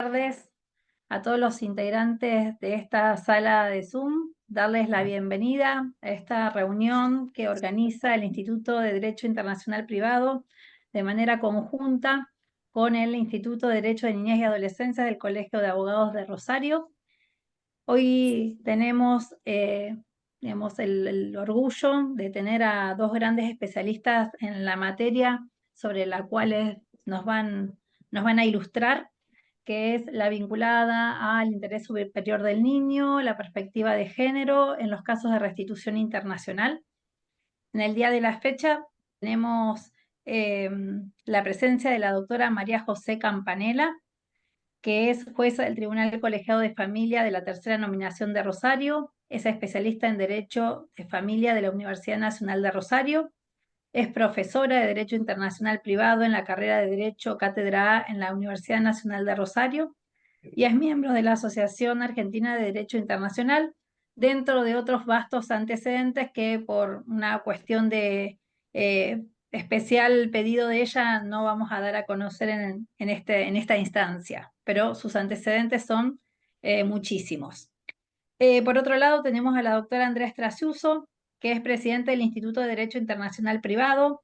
Tardes a todos los integrantes de esta sala de Zoom, darles la bienvenida a esta reunión que organiza el Instituto de Derecho Internacional Privado de manera conjunta con el Instituto de Derecho de Niñez y Adolescencia del Colegio de Abogados de Rosario. Hoy tenemos digamos, el orgullo de tener a dos grandes especialistas en la materia sobre la cual nos van a ilustrar, que es la vinculada al interés superior del niño, la perspectiva de género en los casos de restitución internacional. En el día de la fecha tenemos la presencia de la doctora María José Campanella, que es jueza del Tribunal Colegiado de Familia de la Tercera Nominación de Rosario, es especialista en Derecho de Familia de la Universidad Nacional de Rosario, es profesora de Derecho Internacional Privado en la carrera de Derecho Cátedra A en la Universidad Nacional de Rosario y es miembro de la Asociación Argentina de Derecho Internacional, dentro de otros vastos antecedentes que por una cuestión de especial pedido de ella no vamos a dar a conocer en esta instancia, pero sus antecedentes son muchísimos. Por otro lado, tenemos a la doctora Andrea Strasiuso, que es presidenta del Instituto de Derecho Internacional Privado,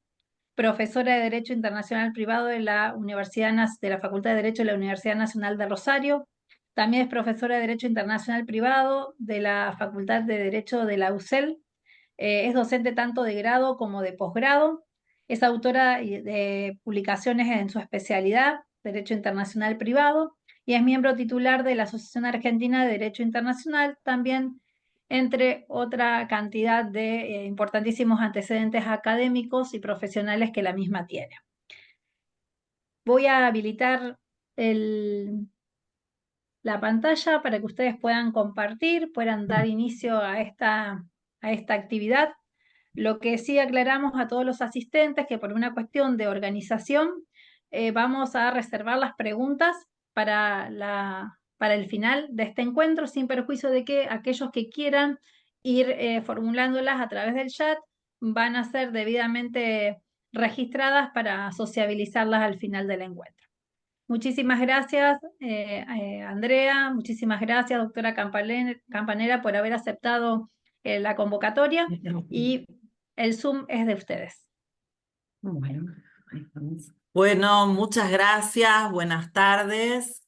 profesora de Derecho Internacional Privado de la de la Facultad de Derecho de la Universidad Nacional de Rosario. También es profesora de Derecho Internacional Privado de la Facultad de Derecho de la UCEL. Es docente tanto de grado como de posgrado. Es autora de publicaciones en su especialidad, Derecho Internacional Privado, y es miembro titular de la Asociación Argentina de Derecho Internacional, también entre otra cantidad de importantísimos antecedentes académicos y profesionales que la misma tiene. Voy a habilitar la pantalla para que ustedes puedan compartir, puedan dar inicio a esta actividad. Lo que sí aclaramos a todos los asistentes que por una cuestión de organización vamos a reservar las preguntas para el final de este encuentro, sin perjuicio de que aquellos que quieran ir formulándolas a través del chat van a ser debidamente registradas para sociabilizarlas al final del encuentro. Muchísimas gracias, Andrea. Muchísimas gracias, doctora Campanella, por haber aceptado la convocatoria. Y el Zoom es de ustedes. Bueno, bueno, muchas gracias, buenas tardes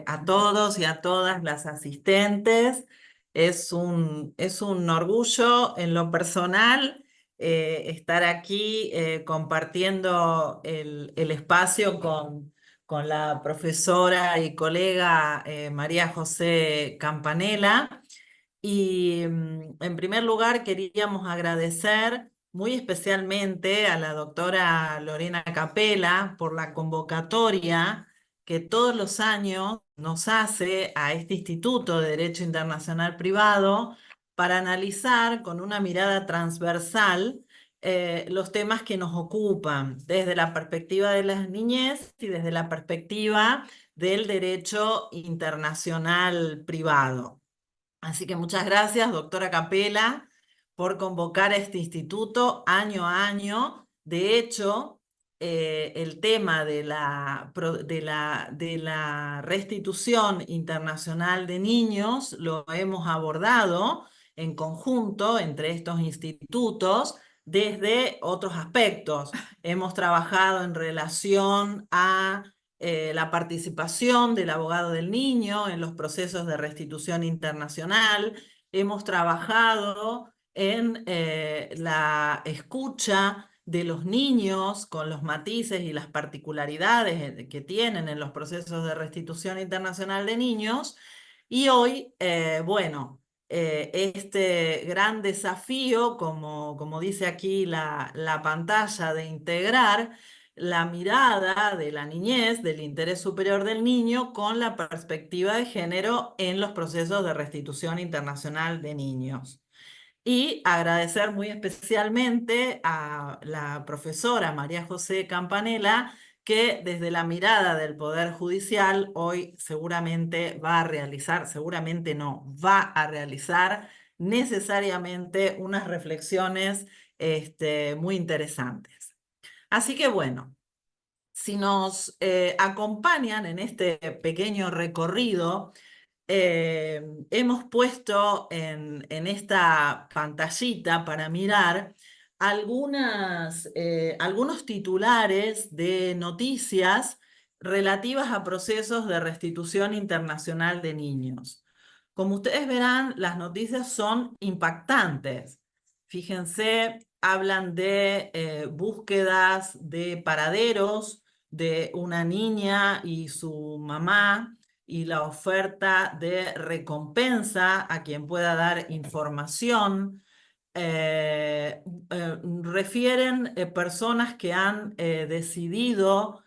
a todos y a todas las asistentes. Es un orgullo en lo personal estar aquí compartiendo el espacio con la profesora y colega María José Campanella. Y en primer lugar queríamos agradecer muy especialmente a la doctora Lorena Capella por la convocatoria que todos los años nos hace a este Instituto de Derecho Internacional Privado para analizar con una mirada transversal los temas que nos ocupan desde la perspectiva de la niñez y desde la perspectiva del derecho internacional privado. Así que muchas gracias, doctora Capella, por convocar a este instituto año a año. De hecho, el tema de la restitución internacional de niños lo hemos abordado en conjunto entre estos institutos desde otros aspectos. Hemos trabajado en relación a la participación del abogado del niño en los procesos de restitución internacional. Hemos trabajado en la escucha de los niños con los matices y las particularidades que tienen en los procesos de restitución internacional de niños. Y hoy, bueno, este gran desafío, como dice aquí la pantalla, de integrar la mirada de la niñez, del interés superior del niño, con la perspectiva de género en los procesos de restitución internacional de niños. Y agradecer muy especialmente a la profesora María José Campanella, que desde la mirada del Poder Judicial hoy seguramente va a realizar, seguramente no, va a realizar necesariamente unas reflexiones muy interesantes. Así que bueno, Si nos acompañan en este pequeño recorrido, hemos puesto en esta pantallita para mirar algunos titulares de noticias relativas a procesos de restitución internacional de niños. Como ustedes verán, las noticias son impactantes. Fíjense, hablan de búsquedas de paraderos de una niña y su mamá y la oferta de recompensa a quien pueda dar información. Refieren personas que han decidido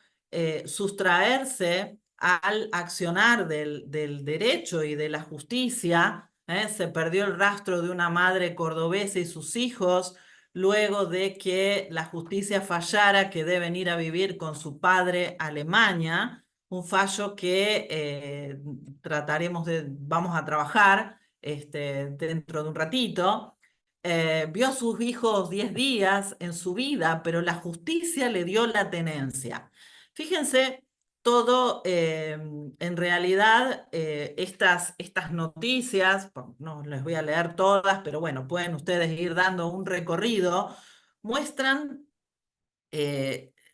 sustraerse al accionar del derecho y de la justicia. Se perdió el rastro de una madre cordobesa y sus hijos luego de que la justicia fallara que deben ir a vivir con su padre a Alemania, un fallo que vamos a trabajar dentro de un ratito. Vio a sus hijos 10 días en su vida, pero la justicia le dio la tenencia. Fíjense, todo, en realidad, estas noticias, no les voy a leer todas, pero bueno, pueden ustedes ir dando un recorrido, muestran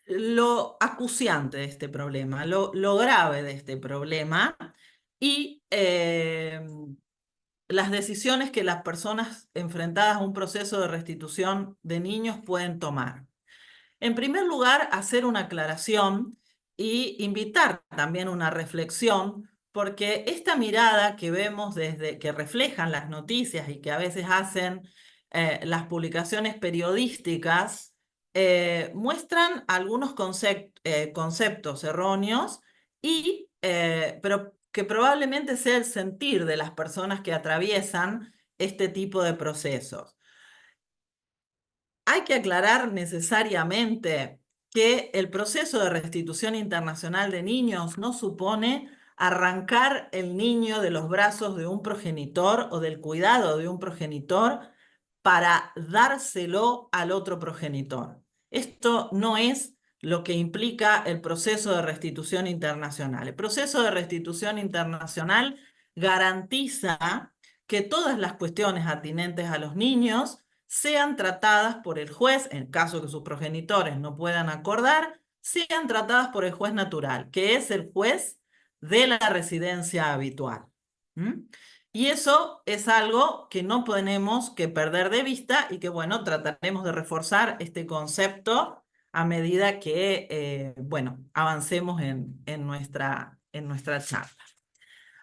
lo acuciante de este problema, lo grave de este problema y las decisiones que las personas enfrentadas a un proceso de restitución de niños pueden tomar. En primer lugar, hacer una aclaración y invitar también una reflexión, porque esta mirada que vemos desde que reflejan las noticias y que a veces hacen las publicaciones periodísticas, muestran algunos conceptos erróneos pero que probablemente sea el sentir de las personas que atraviesan este tipo de procesos. Hay que aclarar necesariamente que el proceso de restitución internacional de niños no supone arrancar el niño de los brazos de un progenitor o del cuidado de un progenitor para dárselo al otro progenitor. Esto no es lo que implica el proceso de restitución internacional. El proceso de restitución internacional garantiza que todas las cuestiones atinentes a los niños sean tratadas por el juez, en caso que sus progenitores no puedan acordar, sean tratadas por el juez natural, que es el juez de la residencia habitual. Y eso es algo que no tenemos que perder de vista y que, bueno, trataremos de reforzar este concepto a medida que, bueno, avancemos en nuestra charla.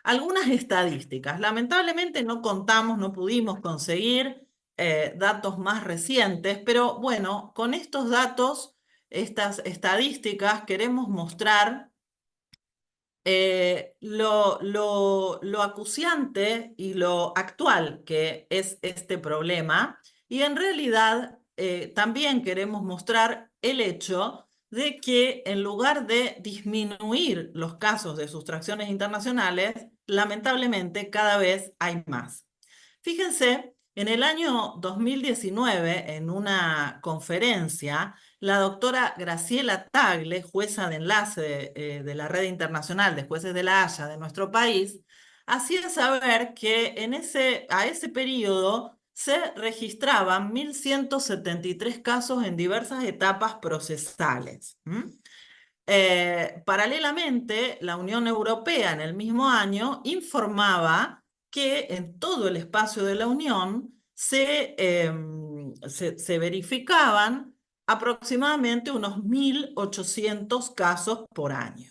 Algunas estadísticas. Lamentablemente no contamos, no pudimos conseguir datos más recientes, pero bueno, con estos datos, estas estadísticas, queremos mostrar lo acuciante y lo actual que es este problema, y en realidad también queremos mostrar el hecho de que en lugar de disminuir los casos de sustracciones internacionales, lamentablemente cada vez hay más. Fíjense, en el año 2019, en una conferencia, la doctora Graciela Tagle, jueza de enlace de la Red Internacional de Jueces de la Haya de nuestro país, hacía saber que a ese periodo se registraban 1.173 casos en diversas etapas procesales. Paralelamente, la Unión Europea en el mismo año informaba que en todo el espacio de la Unión se verificaban aproximadamente unos 1.800 casos por año.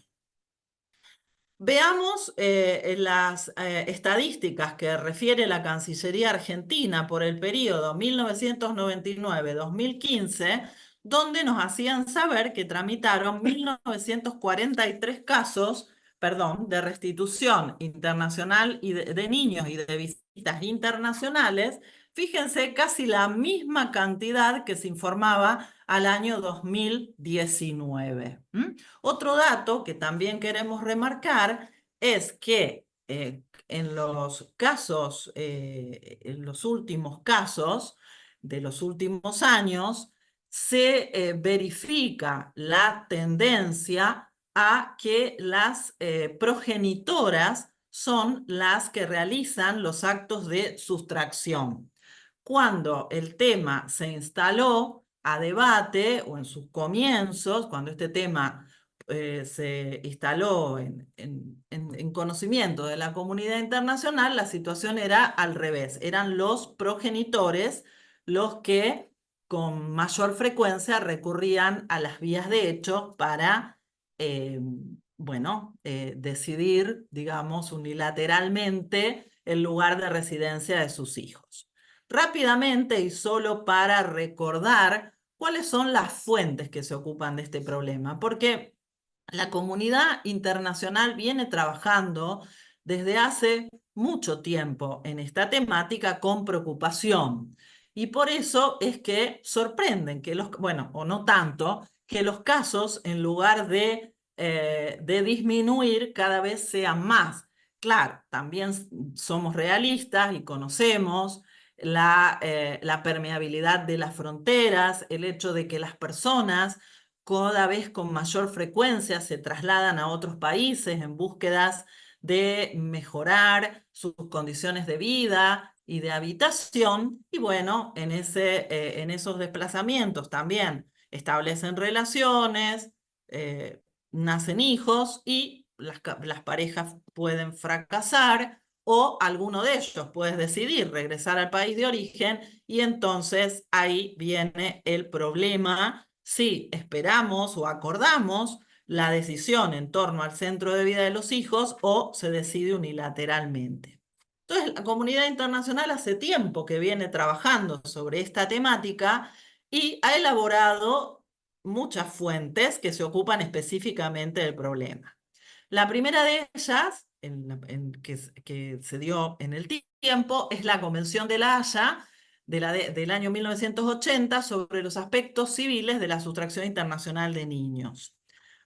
Veamos las estadísticas que refiere la Cancillería Argentina por el periodo 1999-2015, donde nos hacían saber que tramitaron 1.943 casos, perdón, de restitución internacional y de niños y de visitas internacionales. Fíjense, casi la misma cantidad que se informaba al año 2019. Otro dato que también queremos remarcar es que en los últimos casos de los últimos años, se verifica la tendencia a que las progenitoras son las que realizan los actos de sustracción. Cuando el tema se instaló a debate o en sus comienzos, cuando este tema se instaló en conocimiento de la comunidad internacional, la situación era al revés. Eran los progenitores los que con mayor frecuencia recurrían a las vías de hecho para, decidir, digamos, unilateralmente el lugar de residencia de sus hijos. Rápidamente y solo para recordar cuáles son las fuentes que se ocupan de este problema, porque la comunidad internacional viene trabajando desde hace mucho tiempo en esta temática con preocupación. Y por eso es que sorprenden que o no tanto, que los casos en lugar de disminuir cada vez sean más. Claro, también somos realistas y conocemos la permeabilidad de las fronteras, el hecho de que las personas cada vez con mayor frecuencia se trasladan a otros países en búsquedas de mejorar sus condiciones de vida y de habitación. Y bueno, en esos desplazamientos también establecen relaciones, eh, nacen hijos y las parejas pueden fracasar o alguno de ellos puede decidir regresar al país de origen y entonces ahí viene el problema si esperamos o acordamos la decisión en torno al centro de vida de los hijos o se decide unilateralmente. Entonces, la comunidad internacional hace tiempo que viene trabajando sobre esta temática y ha elaborado muchas fuentes que se ocupan específicamente del problema. La primera de ellas, que se dio en el tiempo, es la Convención de La Haya del año 1980 sobre los aspectos civiles de la sustracción internacional de niños.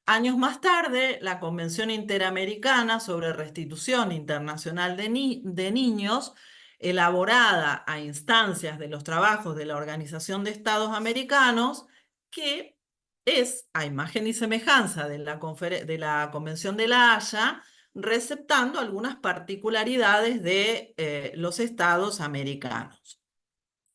Años más tarde, la Convención Interamericana sobre Restitución Internacional de Niños, elaborada a instancias de los trabajos de la Organización de Estados Americanos, que es, a imagen y semejanza de la Convención de La Haya, receptando algunas particularidades de los estados americanos.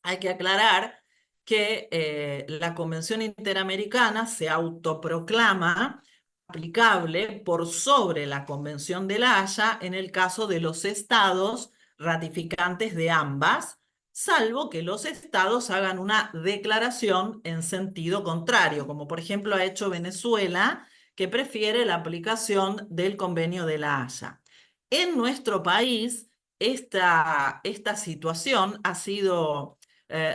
Hay que aclarar que la Convención Interamericana se autoproclama aplicable por sobre la Convención de La Haya en el caso de los estados ratificantes de ambas, salvo que los estados hagan una declaración en sentido contrario, como por ejemplo ha hecho Venezuela, que prefiere la aplicación del Convenio de La Haya. En nuestro país, esta situación ha sido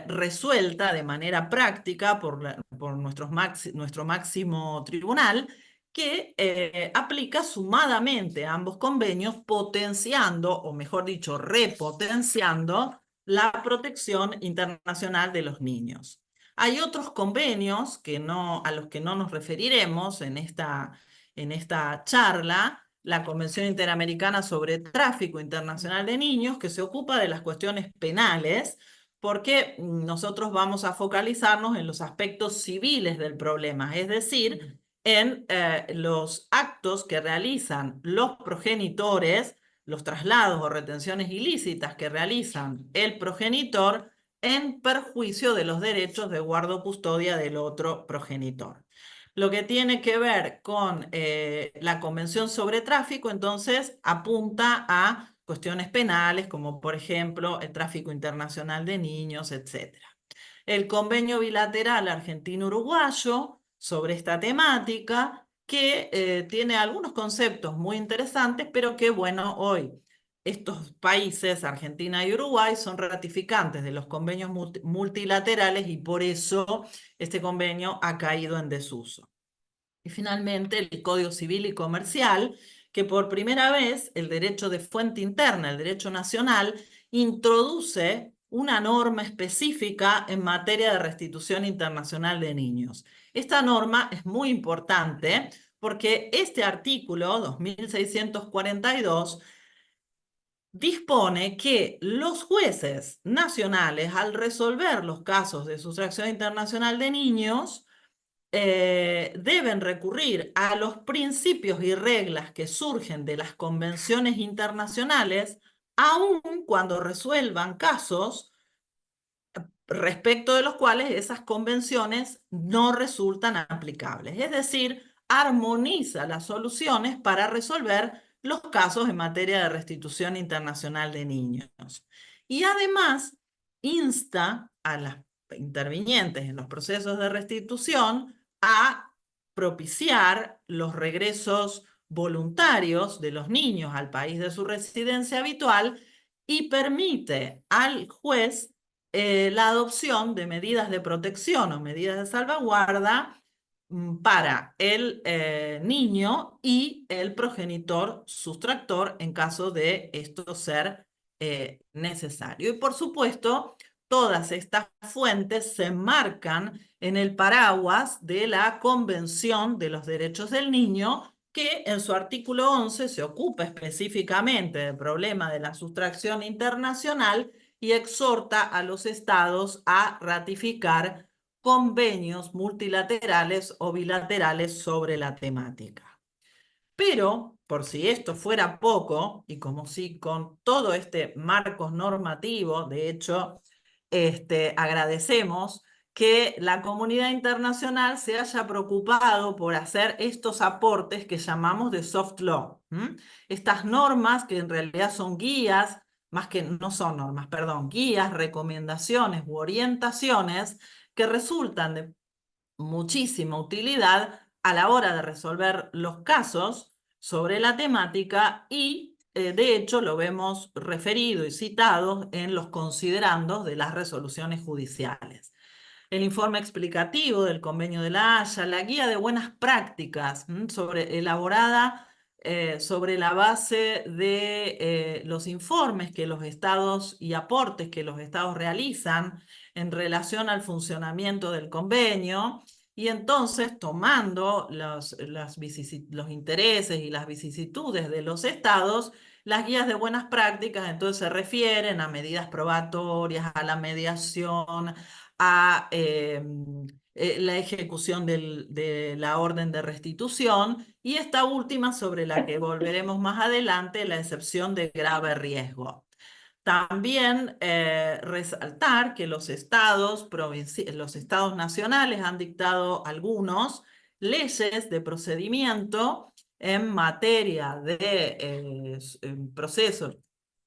resuelta de manera práctica por nuestro máximo tribunal, que aplica sumadamente a ambos convenios, potenciando, o mejor dicho, repotenciando la protección internacional de los niños. Hay otros convenios a los que no nos referiremos en esta charla, la Convención Interamericana sobre Tráfico Internacional de Niños, que se ocupa de las cuestiones penales, porque nosotros vamos a focalizarnos en los aspectos civiles del problema, es decir, en los actos que realizan los progenitores, los traslados o retenciones ilícitas que realizan el progenitor en perjuicio de los derechos de guarda o custodia del otro progenitor. Lo que tiene que ver con la Convención sobre Tráfico, entonces, apunta a cuestiones penales, como por ejemplo el tráfico internacional de niños, etc. El convenio bilateral argentino-uruguayo sobre esta temática, que tiene algunos conceptos muy interesantes, pero que, bueno, hoy estos países, Argentina y Uruguay, son ratificantes de los convenios multilaterales y por eso este convenio ha caído en desuso. Y finalmente, el Código Civil y Comercial, que por primera vez el derecho de fuente interna, el derecho nacional, introduce una norma específica en materia de restitución internacional de niños. Esta norma es muy importante porque este artículo 2642 dispone que los jueces nacionales, al resolver los casos de sustracción internacional de niños, deben recurrir a los principios y reglas que surgen de las convenciones internacionales, aun cuando resuelvan casos respecto de los cuales esas convenciones no resultan aplicables. Es decir, armoniza las soluciones para resolver los casos en materia de restitución internacional de niños. Y además insta a las intervinientes en los procesos de restitución a propiciar los regresos voluntarios de los niños al país de su residencia habitual y permite al juez la adopción de medidas de protección o medidas de salvaguarda para el niño y el progenitor sustractor en caso de esto ser necesario. Y por supuesto, todas estas fuentes se enmarcan en el paraguas de la Convención de los Derechos del Niño, que en su artículo 11 se ocupa específicamente del problema de la sustracción internacional y exhorta a los estados a ratificar convenios multilaterales o bilaterales sobre la temática. Pero, por si esto fuera poco, y como si con todo este marco normativo, de hecho, agradecemos que la comunidad internacional se haya preocupado por hacer estos aportes que llamamos de soft law. Estas normas que en realidad son guías, más que no son normas, perdón, guías, recomendaciones u orientaciones que resultan de muchísima utilidad a la hora de resolver los casos sobre la temática y de hecho lo vemos referido y citado en los considerandos de las resoluciones judiciales. El informe explicativo del Convenio de la Haya, la guía de buenas prácticas elaborada sobre la base de los informes que los estados y aportes que los estados realizan en relación al funcionamiento del convenio, y entonces tomando los intereses y las vicisitudes de los estados, las guías de buenas prácticas entonces se refieren a medidas probatorias, a la mediación, a la ejecución de la orden de restitución, y esta última sobre la que volveremos más adelante, la excepción de grave riesgo. También resaltar que los estados nacionales han dictado algunos leyes de procedimiento en materia de procesos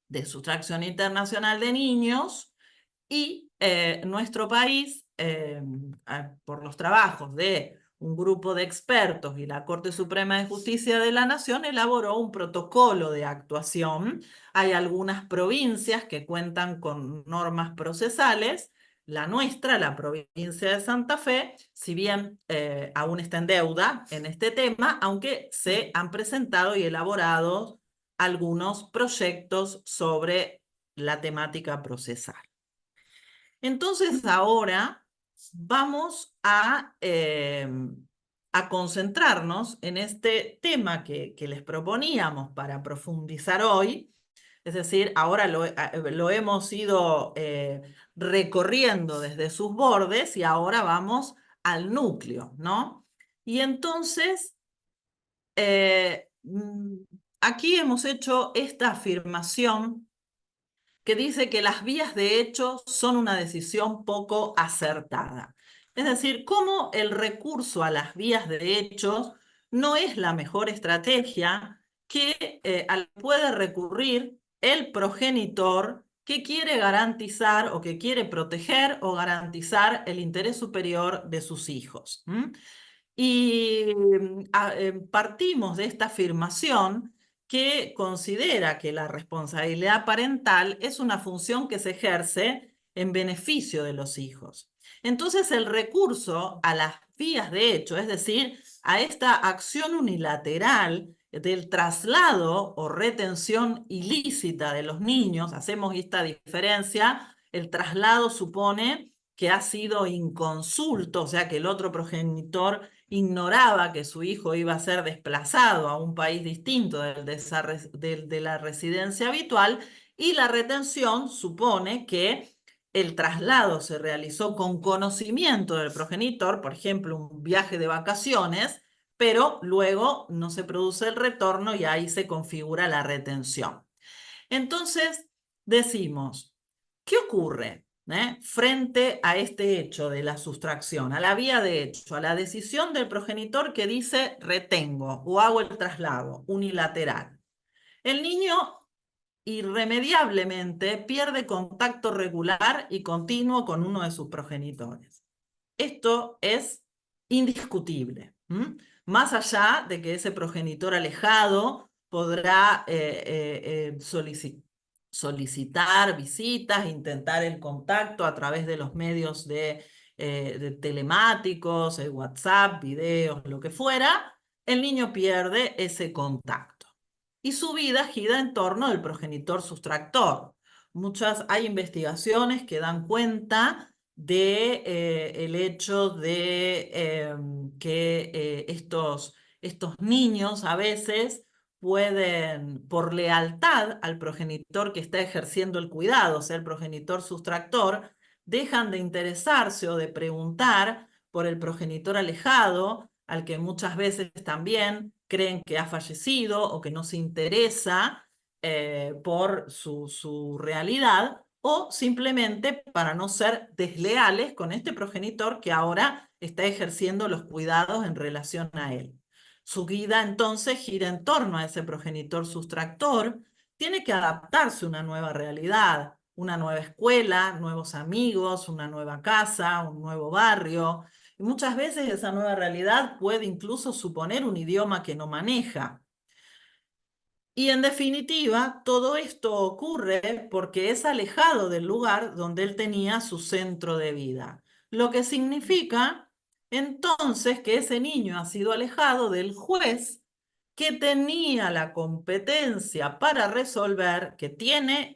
de sustracción internacional de niños, y nuestro país, por los trabajos de un grupo de expertos y la Corte Suprema de Justicia de la Nación, elaboró un protocolo de actuación. Hay algunas provincias que cuentan con normas procesales. La nuestra, la provincia de Santa Fe, si bien aún está en deuda en este tema, aunque se han presentado y elaborado algunos proyectos sobre la temática procesal. Entonces ahora vamos a concentrarnos en este tema que les proponíamos para profundizar hoy. Es decir, ahora lo hemos ido recorriendo desde sus bordes y ahora vamos al núcleo, ¿no? Y entonces, aquí hemos hecho esta afirmación que dice que las vías de hecho son una decisión poco acertada. Es decir, cómo el recurso a las vías de hechos no es la mejor estrategia que puede recurrir el progenitor que quiere garantizar o que quiere proteger o garantizar el interés superior de sus hijos. Y partimos de esta afirmación que considera que la responsabilidad parental es una función que se ejerce en beneficio de los hijos. Entonces, el recurso a las vías de hecho, es decir, a esta acción unilateral del traslado o retención ilícita de los niños, hacemos esta diferencia, el traslado supone que ha sido inconsulto, o sea que el otro progenitor ignoraba que su hijo iba a ser desplazado a un país distinto de la residencia habitual, y la retención supone que el traslado se realizó con conocimiento del progenitor, por ejemplo, un viaje de vacaciones, pero luego no se produce el retorno y ahí se configura la retención. Entonces, decimos, ¿qué ocurre frente a este hecho de la sustracción, a la vía de hecho, a la decisión del progenitor que dice retengo o hago el traslado unilateral? El niño irremediablemente pierde contacto regular y continuo con uno de sus progenitores. Esto es indiscutible. Más allá de que ese progenitor alejado podrá solicitar visitas, intentar el contacto a través de los medios de telemáticos, WhatsApp, videos, lo que fuera, el niño pierde ese contacto. Y su vida gira en torno del progenitor sustractor. Hay investigaciones que dan cuenta de el hecho de que estos niños a veces pueden, por lealtad al progenitor que está ejerciendo el cuidado, o sea, el progenitor sustractor, dejan de interesarse o de preguntar por el progenitor alejado, al que muchas veces también creen que ha fallecido o que no se interesa por su realidad, o simplemente para no ser desleales con este progenitor que ahora está ejerciendo los cuidados en relación a él. Su vida entonces gira en torno a ese progenitor sustractor, tiene que adaptarse a una nueva realidad, una nueva escuela, nuevos amigos, una nueva casa, un nuevo barrio. Y muchas veces esa nueva realidad puede incluso suponer un idioma que no maneja. Y en definitiva, todo esto ocurre porque es alejado del lugar donde él tenía su centro de vida. Lo que significa entonces que ese niño ha sido alejado del juez que tenía la competencia para resolver, que tenía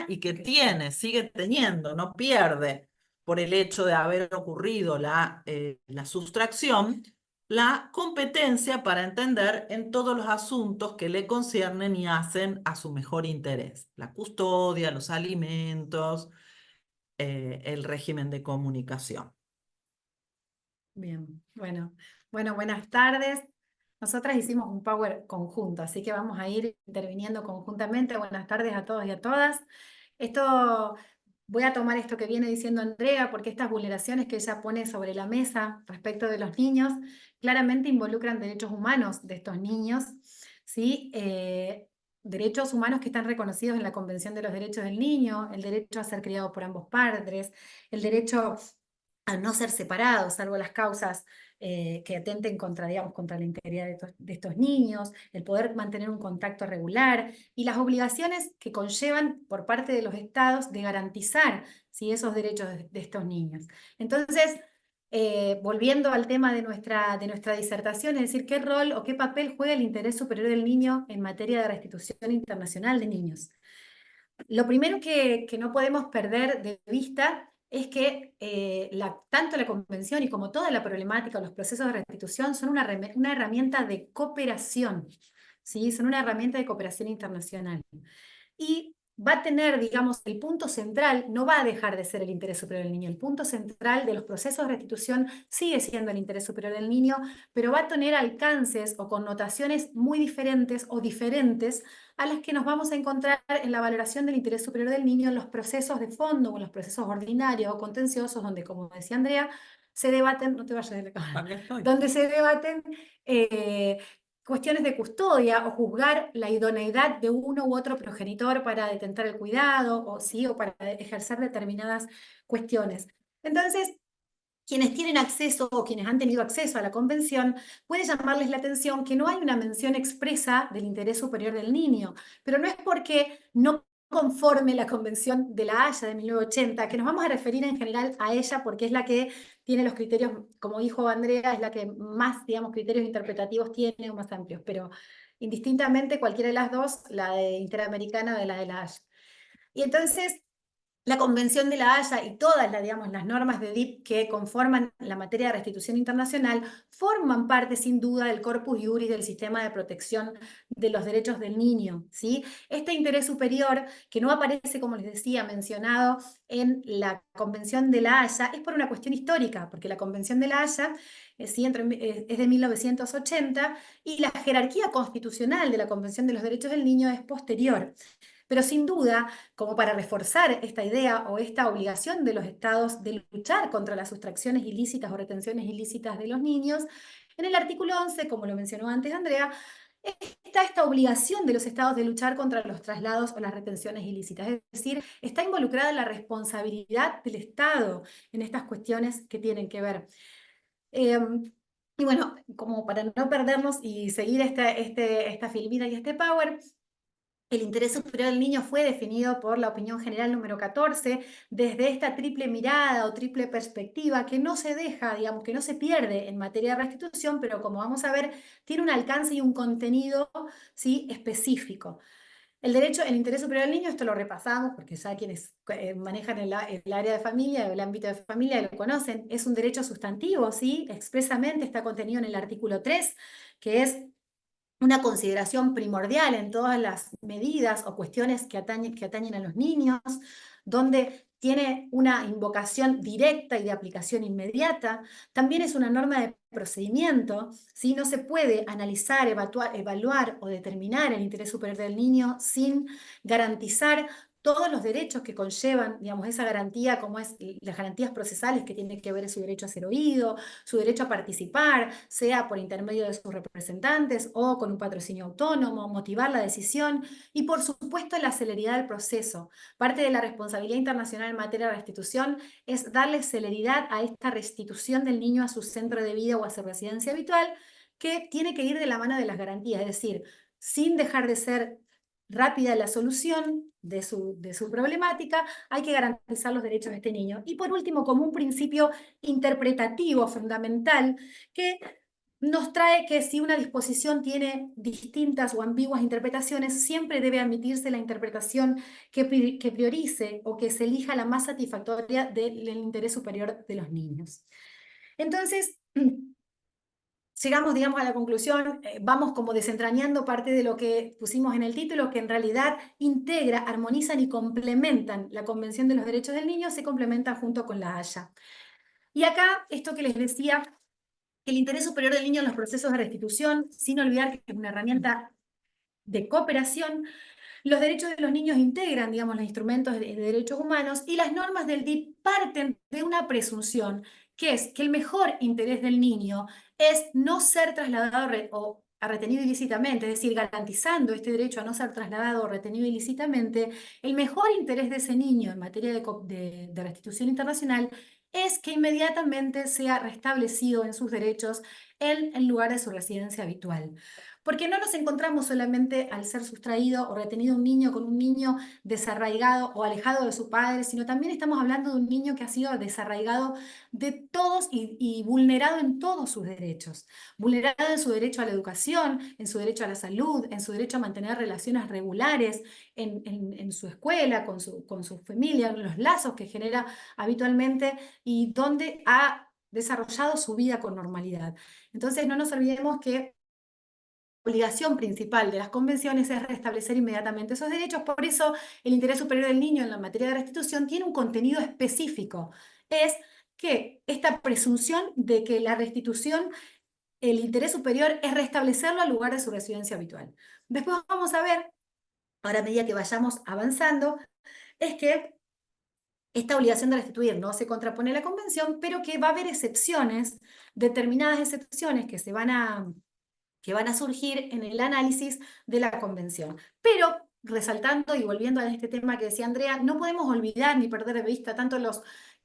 y que tiene, sigue teniendo, no pierde por el hecho de haber ocurrido la sustracción, la competencia para entender en todos los asuntos que le conciernen y hacen a su mejor interés. La custodia, los alimentos, el régimen de comunicación. Bien, bueno, buenas tardes. Nosotras hicimos un power conjunto, así que vamos a ir interviniendo conjuntamente. Buenas tardes a todos y a todas. Voy a tomar esto que viene diciendo Andrea, porque estas vulneraciones que ella pone sobre la mesa respecto de los niños claramente involucran derechos humanos de estos niños, ¿sí? Derechos humanos que están reconocidos en la Convención de los Derechos del Niño, el derecho a ser criado por ambos padres, el derecho a no ser separados, salvo las causas que atenten contra, digamos, contra la integridad de estos niños, el poder mantener un contacto regular y las obligaciones que conllevan por parte de los estados de garantizar, ¿sí?, esos derechos de estos niños. Entonces, volviendo al tema de nuestra disertación, es decir, qué rol o qué papel juega el interés superior del niño en materia de restitución internacional de niños. Lo primero que no podemos perder de vista es que tanto la Convención y como toda la problemática o los procesos de restitución son una herramienta de cooperación, ¿sí? Son una herramienta de cooperación internacional. Y va a tener, digamos, el punto central, no va a dejar de ser el interés superior del niño. El punto central de los procesos de restitución sigue siendo el interés superior del niño, pero va a tener alcances o connotaciones muy diferentes o diferentes a las que nos vamos a encontrar en la valoración del interés superior del niño en los procesos de fondo o en los procesos ordinarios o contenciosos, donde, como decía Andrea, se debaten, no te vayas de la cámara, donde se debaten cuestiones de custodia o juzgar la idoneidad de uno u otro progenitor para detentar el cuidado o, ¿sí?, o para ejercer determinadas cuestiones. Entonces, quienes tienen acceso o quienes han tenido acceso a la convención, puede llamarles la atención que no hay una mención expresa del interés superior del niño, pero no es porque no conforme la Convención de La Haya de 1980, que nos vamos a referir en general a ella porque es la que tiene los criterios, como dijo Andrea, es la que más, digamos, criterios interpretativos tiene o más amplios, pero indistintamente cualquiera de las dos, la de Interamericana o de la Haya. Y entonces, La Convención de la Haya y todas las normas de DIP que conforman la materia de restitución internacional forman parte, sin duda, del corpus iuris del sistema de protección de los derechos del niño, ¿sí? Este interés superior, que no aparece, como les decía, mencionado en la Convención de la Haya, es por una cuestión histórica, porque la Convención de la Haya es de 1980 y la jerarquía constitucional de la Convención de los Derechos del Niño es posterior. Pero sin duda, como para reforzar esta idea o esta obligación de los estados de luchar contra las sustracciones ilícitas o retenciones ilícitas de los niños, en el artículo 11, como lo mencionó antes Andrea, está esta obligación de los estados de luchar contra los traslados o las retenciones ilícitas. Es decir, está involucrada la responsabilidad del Estado en estas cuestiones que tienen que ver. Y bueno, como para no perdernos y seguir esta filmina y este power, el interés superior del niño fue definido por la opinión general número 14 desde esta triple mirada o triple perspectiva que no se deja, digamos, que no se pierde en materia de restitución, pero como vamos a ver, tiene un alcance y un contenido, ¿sí?, específico. El interés superior del niño, esto lo repasamos porque ya quienes manejan el área de familia, el ámbito de familia lo conocen, es un derecho sustantivo, ¿sí? Expresamente está contenido en el artículo 3, que es una consideración primordial en todas las medidas o cuestiones que atañen a los niños, donde tiene una invocación directa y de aplicación inmediata. También es una norma de procedimiento, ¿sí? No se puede analizar, evaluar o determinar el interés superior del niño sin garantizar todos los derechos que conllevan, digamos, esa garantía, como es las garantías procesales que tienen que ver su derecho a ser oído, su derecho a participar, sea por intermedio de sus representantes o con un patrocinio autónomo, motivar la decisión y, por supuesto, la celeridad del proceso. Parte de la responsabilidad internacional en materia de restitución es darle celeridad a esta restitución del niño a su centro de vida o a su residencia habitual, que tiene que ir de la mano de las garantías, es decir, sin dejar de ser rápida la solución de su problemática, hay que garantizar los derechos de este niño. Y por último, como un principio interpretativo fundamental, que nos trae que si una disposición tiene distintas o ambiguas interpretaciones, siempre debe admitirse la interpretación que priorice o que se elija la más satisfactoria del interés superior de los niños. Entonces, llegamos, digamos, a la conclusión, vamos como desentrañando parte de lo que pusimos en el título, que en realidad integra, armonizan y complementan la Convención de los Derechos del Niño, se complementan junto con la Haya. Y acá, esto que les decía, el interés superior del niño en los procesos de restitución, sin olvidar que es una herramienta de cooperación. Los derechos de los niños integran, digamos, los instrumentos de derechos humanos y las normas del DIP parten de una presunción, que es que el mejor interés del niño es no ser trasladado o retenido ilícitamente, es decir, garantizando este derecho a no ser trasladado o retenido ilícitamente. El mejor interés de ese niño en materia de restitución internacional es que inmediatamente sea restablecido en sus derechos en el lugar de su residencia habitual. Porque no nos encontramos solamente al ser sustraído o retenido un niño con un niño desarraigado o alejado de su padre, sino también estamos hablando de un niño que ha sido desarraigado de todos y vulnerado en todos sus derechos. Vulnerado en su derecho a la educación, en su derecho a la salud, en su derecho a mantener relaciones regulares en su escuela, con su familia, en los lazos que genera habitualmente y donde ha desarrollado su vida con normalidad. Entonces no nos olvidemos que obligación principal de las convenciones es restablecer inmediatamente esos derechos. Por eso el interés superior del niño en la materia de restitución tiene un contenido específico. Es que esta presunción de que la restitución, el interés superior es restablecerlo al lugar de su residencia habitual. Después vamos a ver, ahora a medida que vayamos avanzando, es que esta obligación de restituir no se contrapone a la convención, pero que va a haber excepciones, determinadas excepciones que van a surgir en el análisis de la convención. Pero, resaltando y volviendo a este tema que decía Andrea, no podemos olvidar ni perder de vista tanto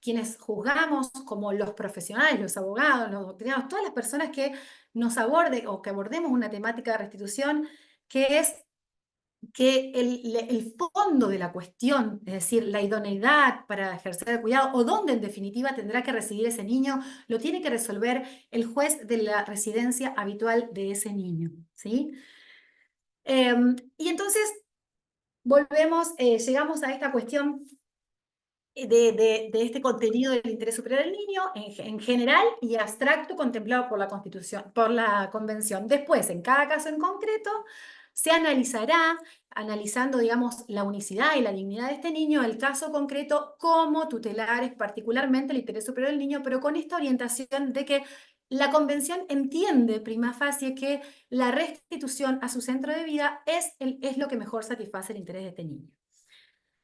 quienes juzgamos como los profesionales, los abogados, los doctrinados, todas las personas que nos aborden o que abordemos una temática de restitución, que es que el fondo de la cuestión, es decir, la idoneidad para ejercer el cuidado o dónde en definitiva tendrá que residir ese niño, lo tiene que resolver el juez de la residencia habitual de ese niño, ¿sí? Y entonces volvemos, llegamos a esta cuestión de este contenido del interés superior del niño en general y abstracto contemplado por la Constitución, por la Convención. Después, en cada caso en concreto, se analizará, analizando, digamos, la unicidad y la dignidad de este niño, el caso concreto, cómo tutelar particularmente el interés superior del niño, pero con esta orientación de que la Convención entiende prima facie que la restitución a su centro de vida es lo que mejor satisface el interés de este niño.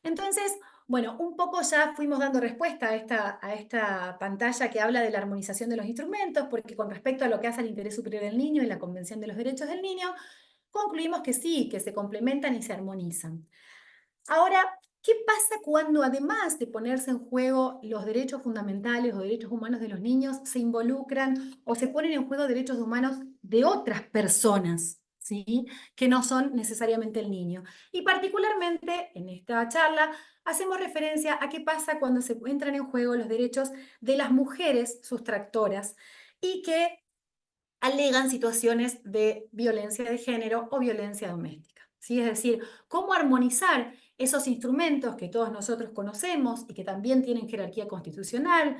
Entonces, bueno, un poco ya fuimos dando respuesta a esta pantalla que habla de la armonización de los instrumentos, porque con respecto a lo que hace el interés superior del niño y la Convención de los Derechos del Niño, concluimos que sí, que se complementan y se armonizan. Ahora, ¿qué pasa cuando además de ponerse en juego los derechos fundamentales o derechos humanos de los niños, se involucran o se ponen en juego derechos humanos de otras personas, ¿sí? Que no son necesariamente el niño? Y particularmente en esta charla hacemos referencia a qué pasa cuando se entran en juego los derechos de las mujeres sustractoras y que alegan situaciones de violencia de género o violencia doméstica, ¿sí? Es decir, cómo armonizar esos instrumentos que todos nosotros conocemos y que también tienen jerarquía constitucional,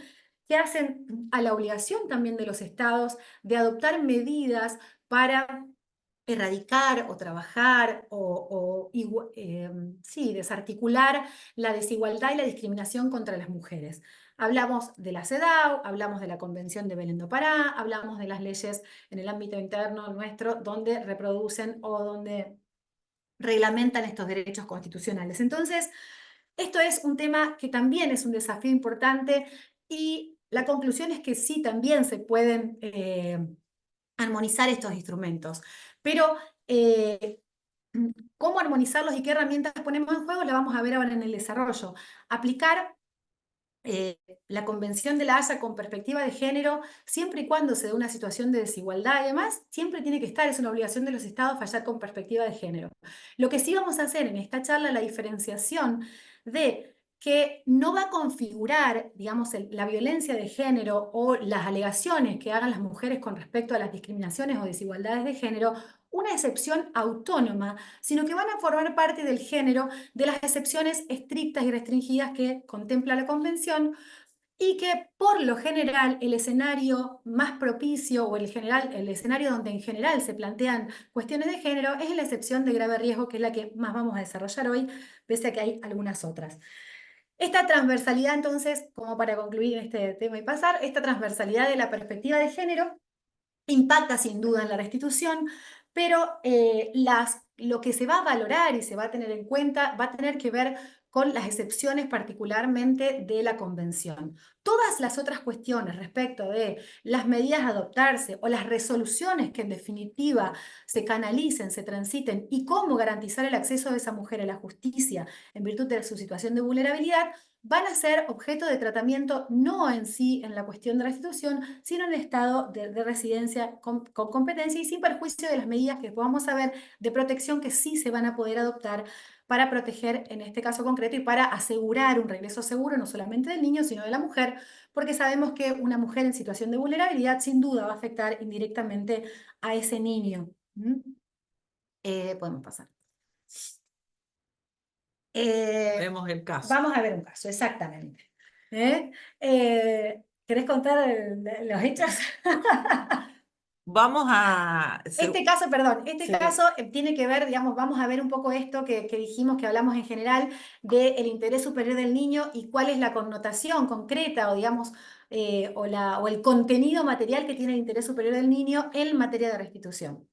que hacen a la obligación también de los estados de adoptar medidas para erradicar o trabajar sí, desarticular la desigualdad y la discriminación contra las mujeres. Hablamos de la CEDAW, hablamos de la Convención de Belén do Pará, hablamos de las leyes en el ámbito interno nuestro donde reproducen o donde reglamentan estos derechos constitucionales. Entonces, esto es un tema que también es un desafío importante y la conclusión es que sí, también se pueden armonizar estos instrumentos. Pero cómo armonizarlos y qué herramientas ponemos en juego la vamos a ver ahora en el desarrollo. Aplicar la Convención de la Haya con perspectiva de género, siempre y cuando se dé una situación de desigualdad, además, siempre tiene que estar, es una obligación de los estados fallar con perspectiva de género. Lo que sí vamos a hacer en esta charla, la diferenciación de que no va a configurar, digamos, la violencia de género o las alegaciones que hagan las mujeres con respecto a las discriminaciones o desigualdades de género, una excepción autónoma, sino que van a formar parte del género de las excepciones estrictas y restringidas que contempla la Convención y que por lo general el escenario más propicio o el escenario donde en general se plantean cuestiones de género es la excepción de grave riesgo, que es la que más vamos a desarrollar hoy, pese a que hay algunas otras. Esta transversalidad, entonces, como para concluir este tema y pasar, esta transversalidad de la perspectiva de género impacta sin duda en la restitución, pero lo que se va a valorar y se va a tener en cuenta va a tener que ver con las excepciones particularmente de la Convención. Todas las otras cuestiones respecto de las medidas a adoptarse o las resoluciones que en definitiva se canalicen, se transiten y cómo garantizar el acceso de esa mujer a la justicia en virtud de su situación de vulnerabilidad, van a ser objeto de tratamiento no en sí en la cuestión de restitución, sino en el estado de residencia con competencia y sin perjuicio de las medidas que podamos saber de protección que sí se van a poder adoptar para proteger en este caso concreto y para asegurar un regreso seguro no solamente del niño, sino de la mujer, porque sabemos que una mujer en situación de vulnerabilidad sin duda va a afectar indirectamente a ese niño. Podemos pasar. Vemos el caso. Vamos a ver un caso, exactamente. ¿Querés contar los hechos? Vamos a... Este caso, perdón, Sí. caso tiene que ver, digamos, vamos a ver un poco esto que dijimos, que hablamos en general del interés superior del niño y cuál es la connotación concreta o, digamos, o el contenido material que tiene el interés superior del niño en materia de restitución.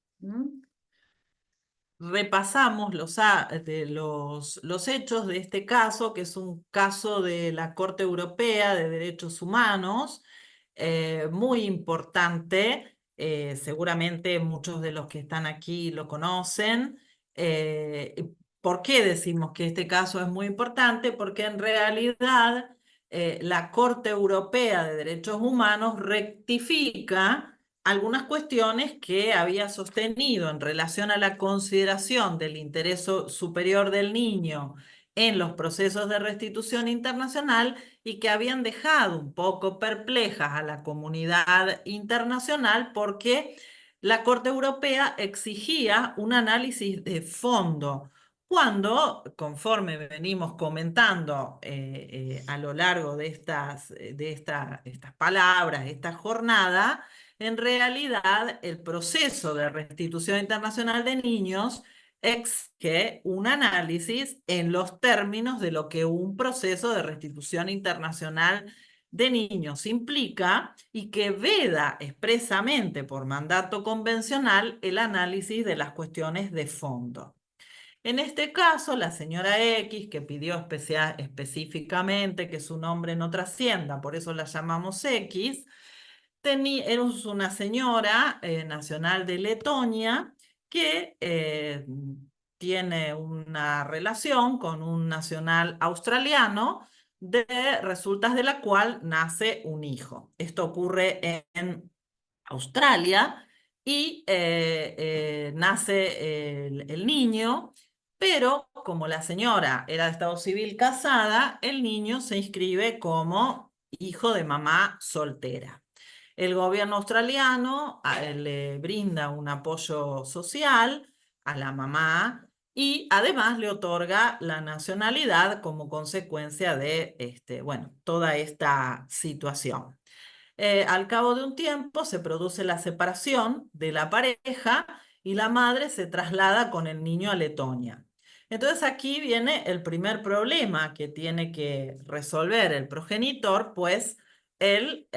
Repasamos los hechos de este caso, que es un caso de la Corte Europea de Derechos Humanos, muy importante. Seguramente muchos de los que están aquí lo conocen. ¿Por qué decimos que este caso es muy importante? Porque en realidad la Corte Europea de Derechos Humanos rectifica algunas cuestiones que había sostenido en relación a la consideración del interés superior del niño en los procesos de restitución internacional y que habían dejado un poco perplejas a la comunidad internacional porque la Corte Europea exigía un análisis de fondo. cuando, conforme venimos comentando a lo largo de estas palabras, esta jornada, en realidad el proceso de restitución internacional de niños exige un análisis en los términos de lo que un proceso de restitución internacional de niños implica y que veda expresamente por mandato convencional el análisis de las cuestiones de fondo. En este caso, la señora X, que pidió específicamente que su nombre no trascienda, por eso la llamamos X, era una señora nacional de Letonia que tiene una relación con un nacional australiano, resultas de la cual nace un hijo. Esto ocurre en Australia y nace el niño, pero como la señora era de estado civil casada, el niño se inscribe como hijo de mamá soltera. El gobierno australiano le brinda un apoyo social a la mamá y además le otorga la nacionalidad como consecuencia de toda esta situación. Al cabo de un tiempo se produce la separación de la pareja y la madre se traslada con el niño a Letonia. Entonces aquí viene el primer problema que tiene que resolver el progenitor, pues él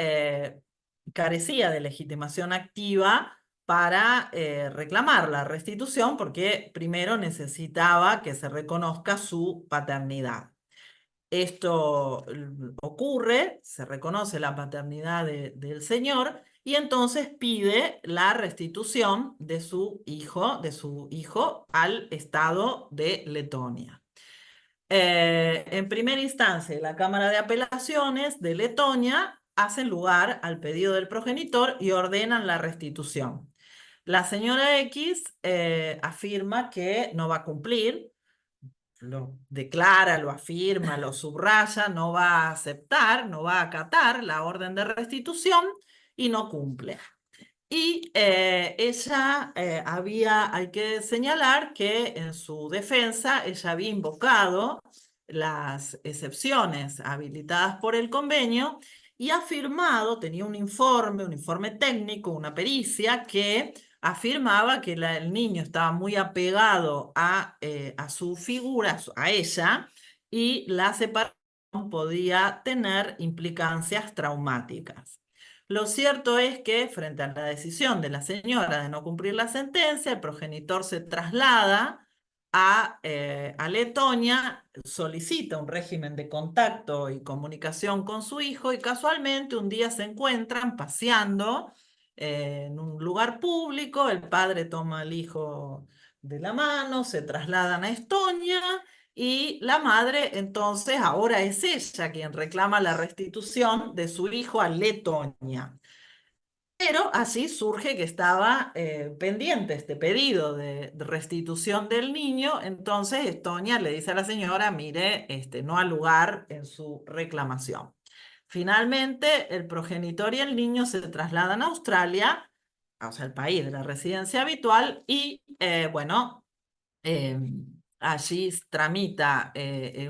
carecía de legitimación activa para reclamar la restitución porque primero necesitaba que se reconozca su paternidad. Esto ocurre, se reconoce la paternidad del señor y entonces pide la restitución de su hijo al Estado de Letonia. En primera instancia, la Cámara de Apelaciones de Letonia hace lugar al pedido del progenitor y ordenan la restitución. La señora X afirma que no va a cumplir, lo declara, lo afirma, lo subraya, no va a aceptar, no va a acatar la orden de restitución y no cumple. Y ella hay que señalar que en su defensa ella había invocado las excepciones habilitadas por el convenio y afirmado, tenía un informe técnico, una pericia que afirmaba que el niño estaba muy apegado a su figura, a ella, y la separación podía tener implicancias traumáticas. Lo cierto es que, frente a la decisión de la señora de no cumplir la sentencia, el progenitor se traslada a Letonia, solicita un régimen de contacto y comunicación con su hijo y casualmente un día se encuentran paseando en un lugar público, el padre toma al hijo de la mano, se trasladan a Estonia y la madre entonces ahora es ella quien reclama la restitución de su hijo a Letonia. Pero así surge que estaba pendiente este pedido de restitución del niño, entonces Estonia le dice a la señora, mire, no ha lugar en su reclamación. Finalmente, el progenitor y el niño se trasladan a Australia, o sea, el país de la residencia habitual, y allí tramita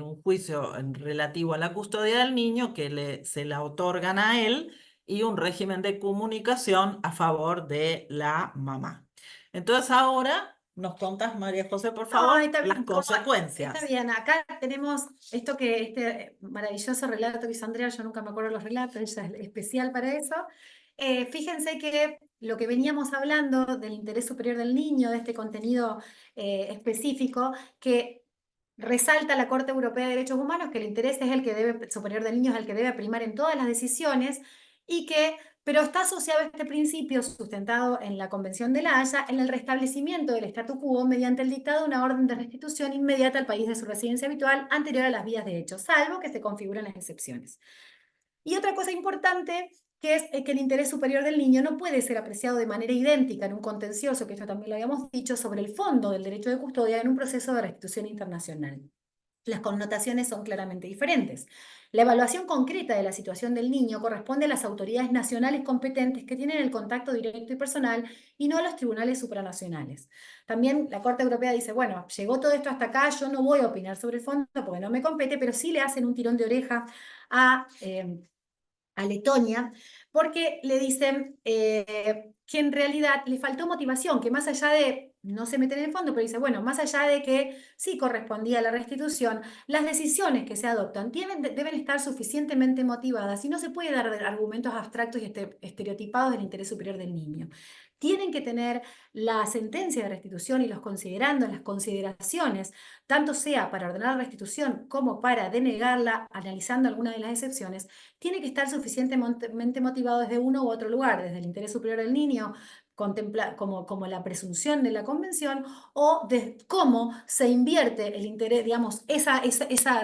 un juicio relativo a la custodia del niño que se la otorgan a él y un régimen de comunicación a favor de la mamá. Entonces ahora nos contás, María José, por favor, las consecuencias. Está bien, acá tenemos este maravilloso relato que hizo Andrea, yo nunca me acuerdo los relatos, ella es especial para eso. Fíjense que lo que veníamos hablando del interés superior del niño, de este contenido específico, que resalta la Corte Europea de Derechos Humanos, que el interés superior del niño es el que debe primar en todas las decisiones, pero está asociado a este principio sustentado en la Convención de la Haya en el restablecimiento del statu quo mediante el dictado de una orden de restitución inmediata al país de su residencia habitual anterior a las vías de hecho, salvo que se configuren las excepciones. Y otra cosa importante que es que el interés superior del niño no puede ser apreciado de manera idéntica en un contencioso, que esto también lo habíamos dicho, sobre el fondo del derecho de custodia en un proceso de restitución internacional. las connotaciones son claramente diferentes. La evaluación concreta de la situación del niño corresponde a las autoridades nacionales competentes que tienen el contacto directo y personal y no a los tribunales supranacionales. También la Corte Europea dice, bueno, llegó todo esto hasta acá, yo no voy a opinar sobre el fondo porque no me compete, pero sí le hacen un tirón de oreja a Letonia, porque le dicen que en realidad le faltó motivación, que más allá de, no se meten en el fondo, pero dice, bueno, más allá de que sí correspondía a la restitución, las decisiones que se adoptan deben estar suficientemente motivadas y no se puede dar argumentos abstractos y estereotipados del interés superior del niño. Tienen que tener la sentencia de restitución y los considerando en las consideraciones, tanto sea para ordenar la restitución como para denegarla, analizando alguna de las excepciones, tiene que estar suficientemente motivado desde uno u otro lugar, desde el interés superior del niño, como la presunción de la convención, o de cómo se invierte el interés, digamos,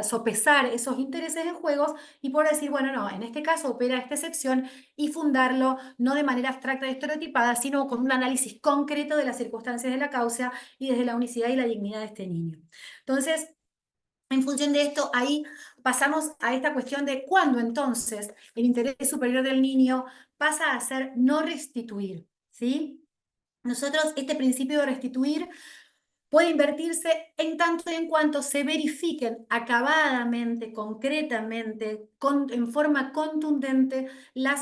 sopesar esos intereses en juegos y poder decir, bueno, no, en este caso opera esta excepción y fundarlo no de manera abstracta y estereotipada, sino con un análisis concreto de las circunstancias de la causa y desde la unicidad y la dignidad de este niño. Entonces, en función de esto, ahí pasamos a esta cuestión de cuándo entonces el interés superior del niño pasa a ser no restituir, ¿sí? Nosotros, este principio de restituir puede invertirse en tanto y en cuanto se verifiquen acabadamente, concretamente, en forma contundente,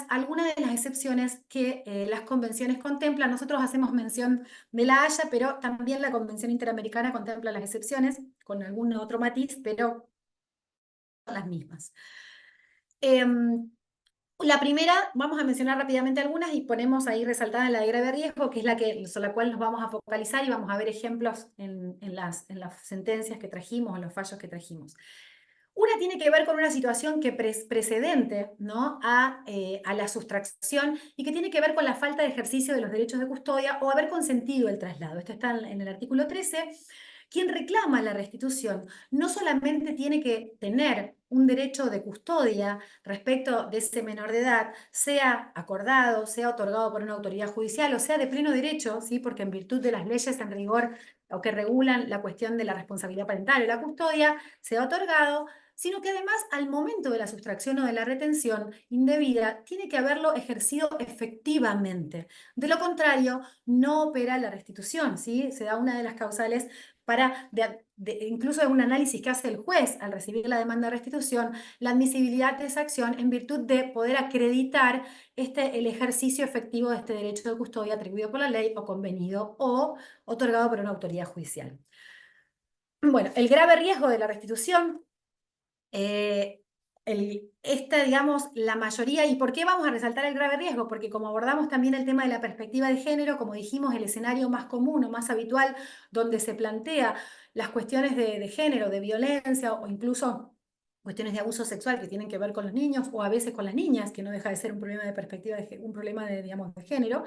algunas de las excepciones que las convenciones contemplan. Nosotros hacemos mención de la Haya, pero también la Convención Interamericana contempla las excepciones, con algún otro matiz, pero las mismas. La primera, vamos a mencionar rápidamente algunas y ponemos ahí resaltada la de grave riesgo, que es sobre la cual nos vamos a focalizar y vamos a ver ejemplos en las sentencias que trajimos, en los fallos que trajimos. Una tiene que ver con una situación que precedente, ¿no?, a la sustracción y que tiene que ver con la falta de ejercicio de los derechos de custodia o haber consentido el traslado. Esto está en el artículo 13. Quien reclama la restitución no solamente tiene que tener un derecho de custodia respecto de ese menor de edad, sea acordado, sea otorgado por una autoridad judicial o sea de pleno derecho, ¿sí?, porque en virtud de las leyes en rigor o que regulan la cuestión de la responsabilidad parental o la custodia, sea otorgado, sino que además al momento de la sustracción o de la retención indebida tiene que haberlo ejercido efectivamente. De lo contrario, no opera la restitución, ¿sí? Se da una de las causales para, incluso de un análisis que hace el juez al recibir la demanda de restitución, la admisibilidad de esa acción en virtud de poder acreditar el ejercicio efectivo de este derecho de custodia atribuido por la ley o convenido o otorgado por una autoridad judicial. Bueno, el grave riesgo de la restitución, digamos, la mayoría, ¿y por qué vamos a resaltar el grave riesgo? Porque como abordamos también el tema de la perspectiva de género, como dijimos, el escenario más común o más habitual donde se plantea las cuestiones de género, de violencia o incluso cuestiones de abuso sexual que tienen que ver con los niños o a veces con las niñas, que no deja de ser un problema de perspectiva, un problema de, digamos, de género,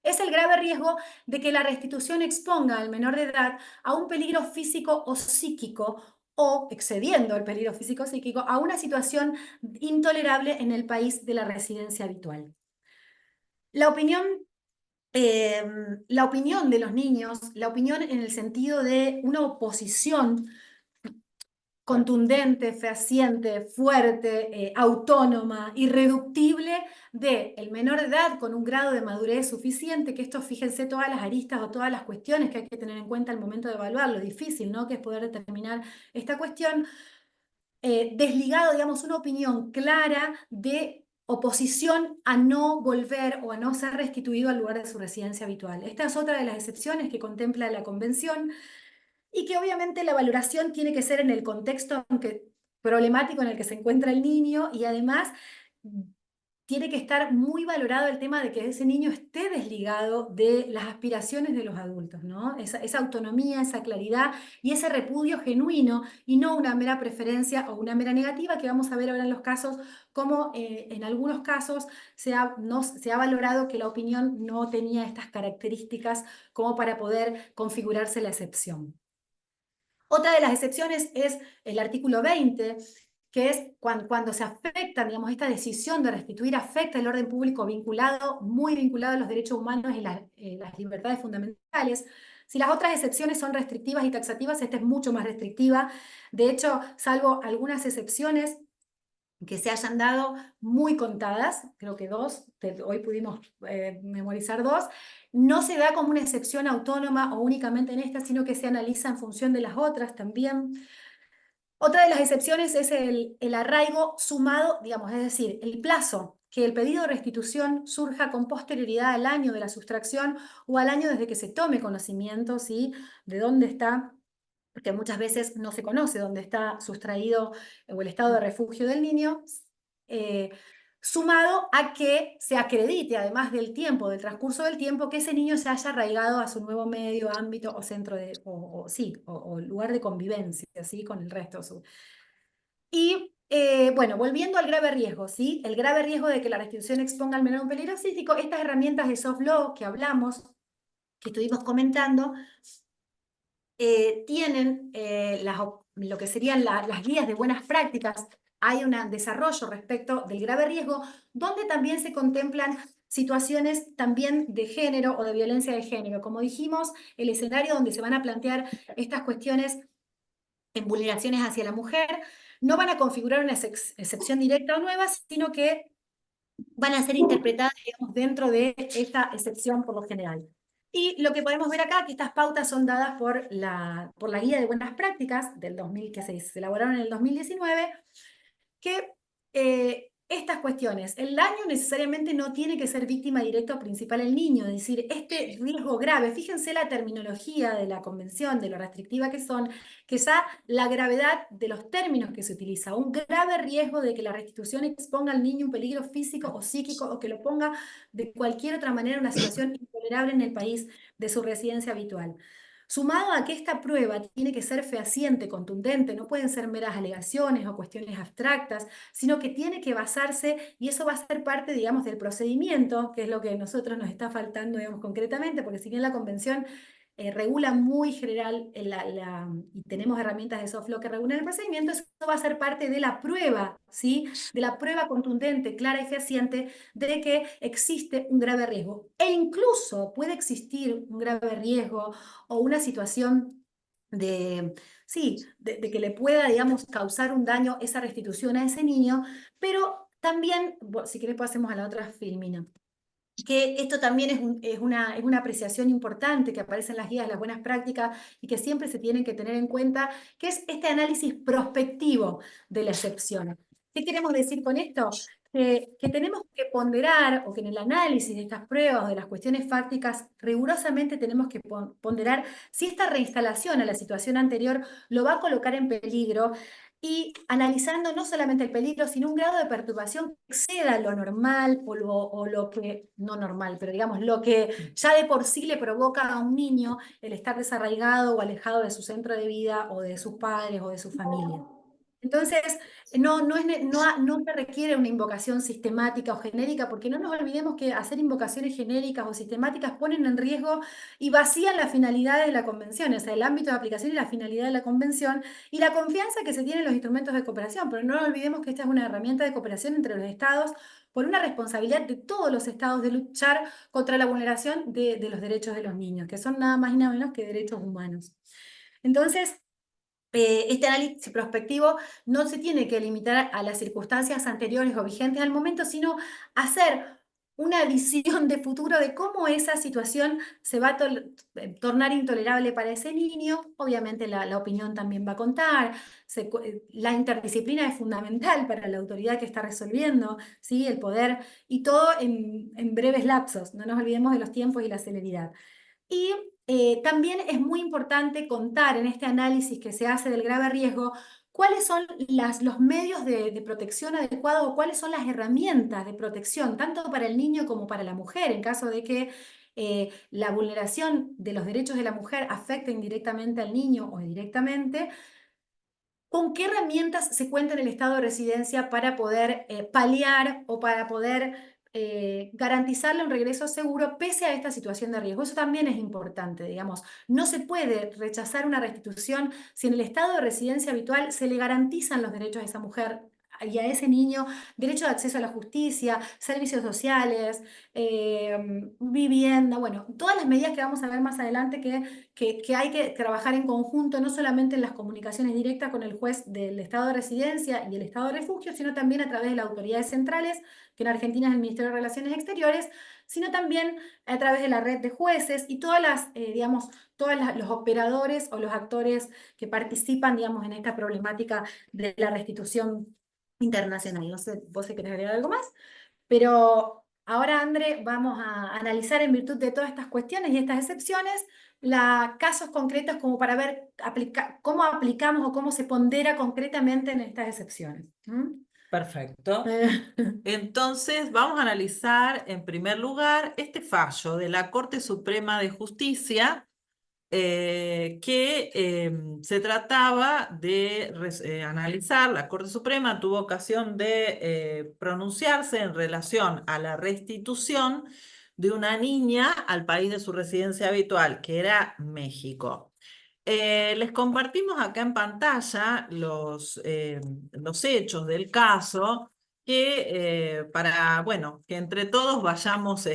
es el grave riesgo de que la restitución exponga al menor de edad a un peligro físico o psíquico o, excediendo el peligro físico-psíquico, a una situación intolerable en el país de la residencia habitual. La opinión de los niños, la opinión en el sentido de una oposición contundente, fehaciente, fuerte, autónoma, irreductible del menor de edad con un grado de madurez suficiente, que esto, fíjense, todas las aristas o todas las cuestiones que hay que tener en cuenta al momento de evaluar, lo difícil, ¿no?, que es poder determinar esta cuestión, desligado, digamos, una opinión clara de oposición a no volver o a no ser restituido al lugar de su residencia habitual. Esta es otra de las excepciones que contempla la Convención y que obviamente la valoración tiene que ser en el contexto problemático en el que se encuentra el niño y además tiene que estar muy valorado el tema de que ese niño esté desligado de las aspiraciones de los adultos, ¿no? Esa autonomía, esa claridad y ese repudio genuino y no una mera preferencia o una mera negativa que vamos a ver ahora en los casos, como en algunos casos se ha valorado que la opinión no tenía estas características como para poder configurarse la excepción. Otra de las excepciones es el artículo 20, que es cuando se afecta, digamos, esta decisión de restituir afecta el orden público muy vinculado a los derechos humanos y las libertades fundamentales. Si las otras excepciones son restrictivas y taxativas, esta es mucho más restrictiva. De hecho, salvo algunas excepciones que se hayan dado muy contadas, creo que 2, hoy pudimos memorizar 2, no se da como una excepción autónoma o únicamente en esta, sino que se analiza en función de las otras también. Otra de las excepciones es el arraigo sumado, digamos, es decir, el plazo que el pedido de restitución surja con posterioridad al año de la sustracción o al año desde que se tome conocimiento, ¿sí?, de dónde está, porque muchas veces no se conoce dónde está sustraído o el estado de refugio del niño, sumado a que se acredite, además del tiempo, del transcurso del tiempo, que ese niño se haya arraigado a su nuevo medio, ámbito o centro de, o lugar de convivencia, ¿sí?, con el resto. Y bueno, volviendo al grave riesgo, ¿sí? El grave riesgo de que la restitución exponga al menor a un peligro psíquico, estas herramientas de soft law que hablamos, que estuvimos comentando, tienen lo que serían las guías de buenas prácticas. Hay un desarrollo respecto del grave riesgo, donde también se contemplan situaciones también de género o de violencia de género. Como dijimos, el escenario donde se van a plantear estas cuestiones en vulneraciones hacia la mujer no van a configurar una excepción directa o nueva, sino que van a ser interpretadas, digamos, dentro de esta excepción por lo general. Y lo que podemos ver acá, que estas pautas son dadas por la Guía de Buenas Prácticas del 2000, que se elaboraron en el 2019, que estas cuestiones, el daño necesariamente no tiene que ser víctima directa o principal el niño, es decir, este riesgo grave, fíjense la terminología de la convención, de lo restrictiva que son, que ya la gravedad de los términos que se utiliza, un grave riesgo de que la restitución exponga al niño un peligro físico o psíquico o que lo ponga de cualquier otra manera en una situación intolerable en el país de su residencia habitual. Sumado a que esta prueba tiene que ser fehaciente, contundente, no pueden ser meras alegaciones o cuestiones abstractas, sino que tiene que basarse, y eso va a ser parte, digamos, del procedimiento, que es lo que a nosotros nos está faltando, digamos, concretamente, porque si bien la convención regula muy general, y tenemos herramientas de soft law que regulan el procedimiento, eso va a ser parte de la prueba, ¿sí?, de la prueba contundente, clara y fehaciente de que existe un grave riesgo. E incluso puede existir un grave riesgo o una situación de que le pueda, digamos, causar un daño esa restitución a ese niño, pero también, si querés pasemos a la otra filmina, que esto también es una apreciación importante que aparece en las guías de las buenas prácticas y que siempre se tienen que tener en cuenta, que es este análisis prospectivo de la excepción. ¿Qué queremos decir con esto? Que tenemos que ponderar, o que en el análisis de estas pruebas o de las cuestiones fácticas, rigurosamente tenemos que ponderar si esta reinstalación a la situación anterior lo va a colocar en peligro, y analizando no solamente el peligro, sino un grado de perturbación que exceda lo normal o lo que, no normal, pero digamos, lo que ya de por sí le provoca a un niño el estar desarraigado o alejado de su centro de vida o de sus padres o de su familia. Entonces, no se requiere una invocación sistemática o genérica, porque no nos olvidemos que hacer invocaciones genéricas o sistemáticas ponen en riesgo y vacían las finalidades de la convención, o sea, el ámbito de aplicación y la finalidad de la convención y la confianza que se tiene en los instrumentos de cooperación. Pero no nos olvidemos que esta es una herramienta de cooperación entre los estados por una responsabilidad de todos los estados de luchar contra la vulneración de los derechos de los niños, que son nada más y nada menos que derechos humanos. Entonces, este análisis prospectivo no se tiene que limitar a las circunstancias anteriores o vigentes al momento, sino hacer una visión de futuro de cómo esa situación se va a tornar intolerable para ese niño. Obviamente la opinión también va a contar, la interdisciplina es fundamental para la autoridad que está resolviendo, ¿sí?, el poder, y todo en breves lapsos, no nos olvidemos de los tiempos y la celeridad. Y también es muy importante contar en este análisis que se hace del grave riesgo cuáles son los medios de protección adecuados o cuáles son las herramientas de protección, tanto para el niño como para la mujer, en caso de que la vulneración de los derechos de la mujer afecte indirectamente al niño o directamente. ¿Con qué herramientas se cuenta en el estado de residencia para poder paliar o para poder garantizarle un regreso seguro pese a esta situación de riesgo? Eso también es importante, digamos. No se puede rechazar una restitución si en el estado de residencia habitual se le garantizan los derechos a esa mujer y a ese niño derecho de acceso a la justicia, servicios sociales, vivienda, bueno, todas las medidas que vamos a ver más adelante que hay que trabajar en conjunto, no solamente en las comunicaciones directas con el juez del estado de residencia y el estado de refugio, sino también a través de las autoridades centrales, que en Argentina es el Ministerio de Relaciones Exteriores, sino también a través de la red de jueces y todas las, digamos, los operadores o los actores que participan, digamos, en esta problemática de la restitución internacional. No sé, vos si querés agregar algo más, pero ahora, André, vamos a analizar en virtud de todas estas cuestiones y estas excepciones, casos concretos como para ver cómo aplicamos o cómo se pondera concretamente en estas excepciones. Perfecto. Entonces, vamos a analizar en primer lugar este fallo de la Corte Suprema de Justicia que se trataba de analizar. La Corte Suprema tuvo ocasión de pronunciarse en relación a la restitución de una niña al país de su residencia habitual, que era México. Les compartimos acá en pantalla los hechos del caso para, bueno, que entre todos vayamos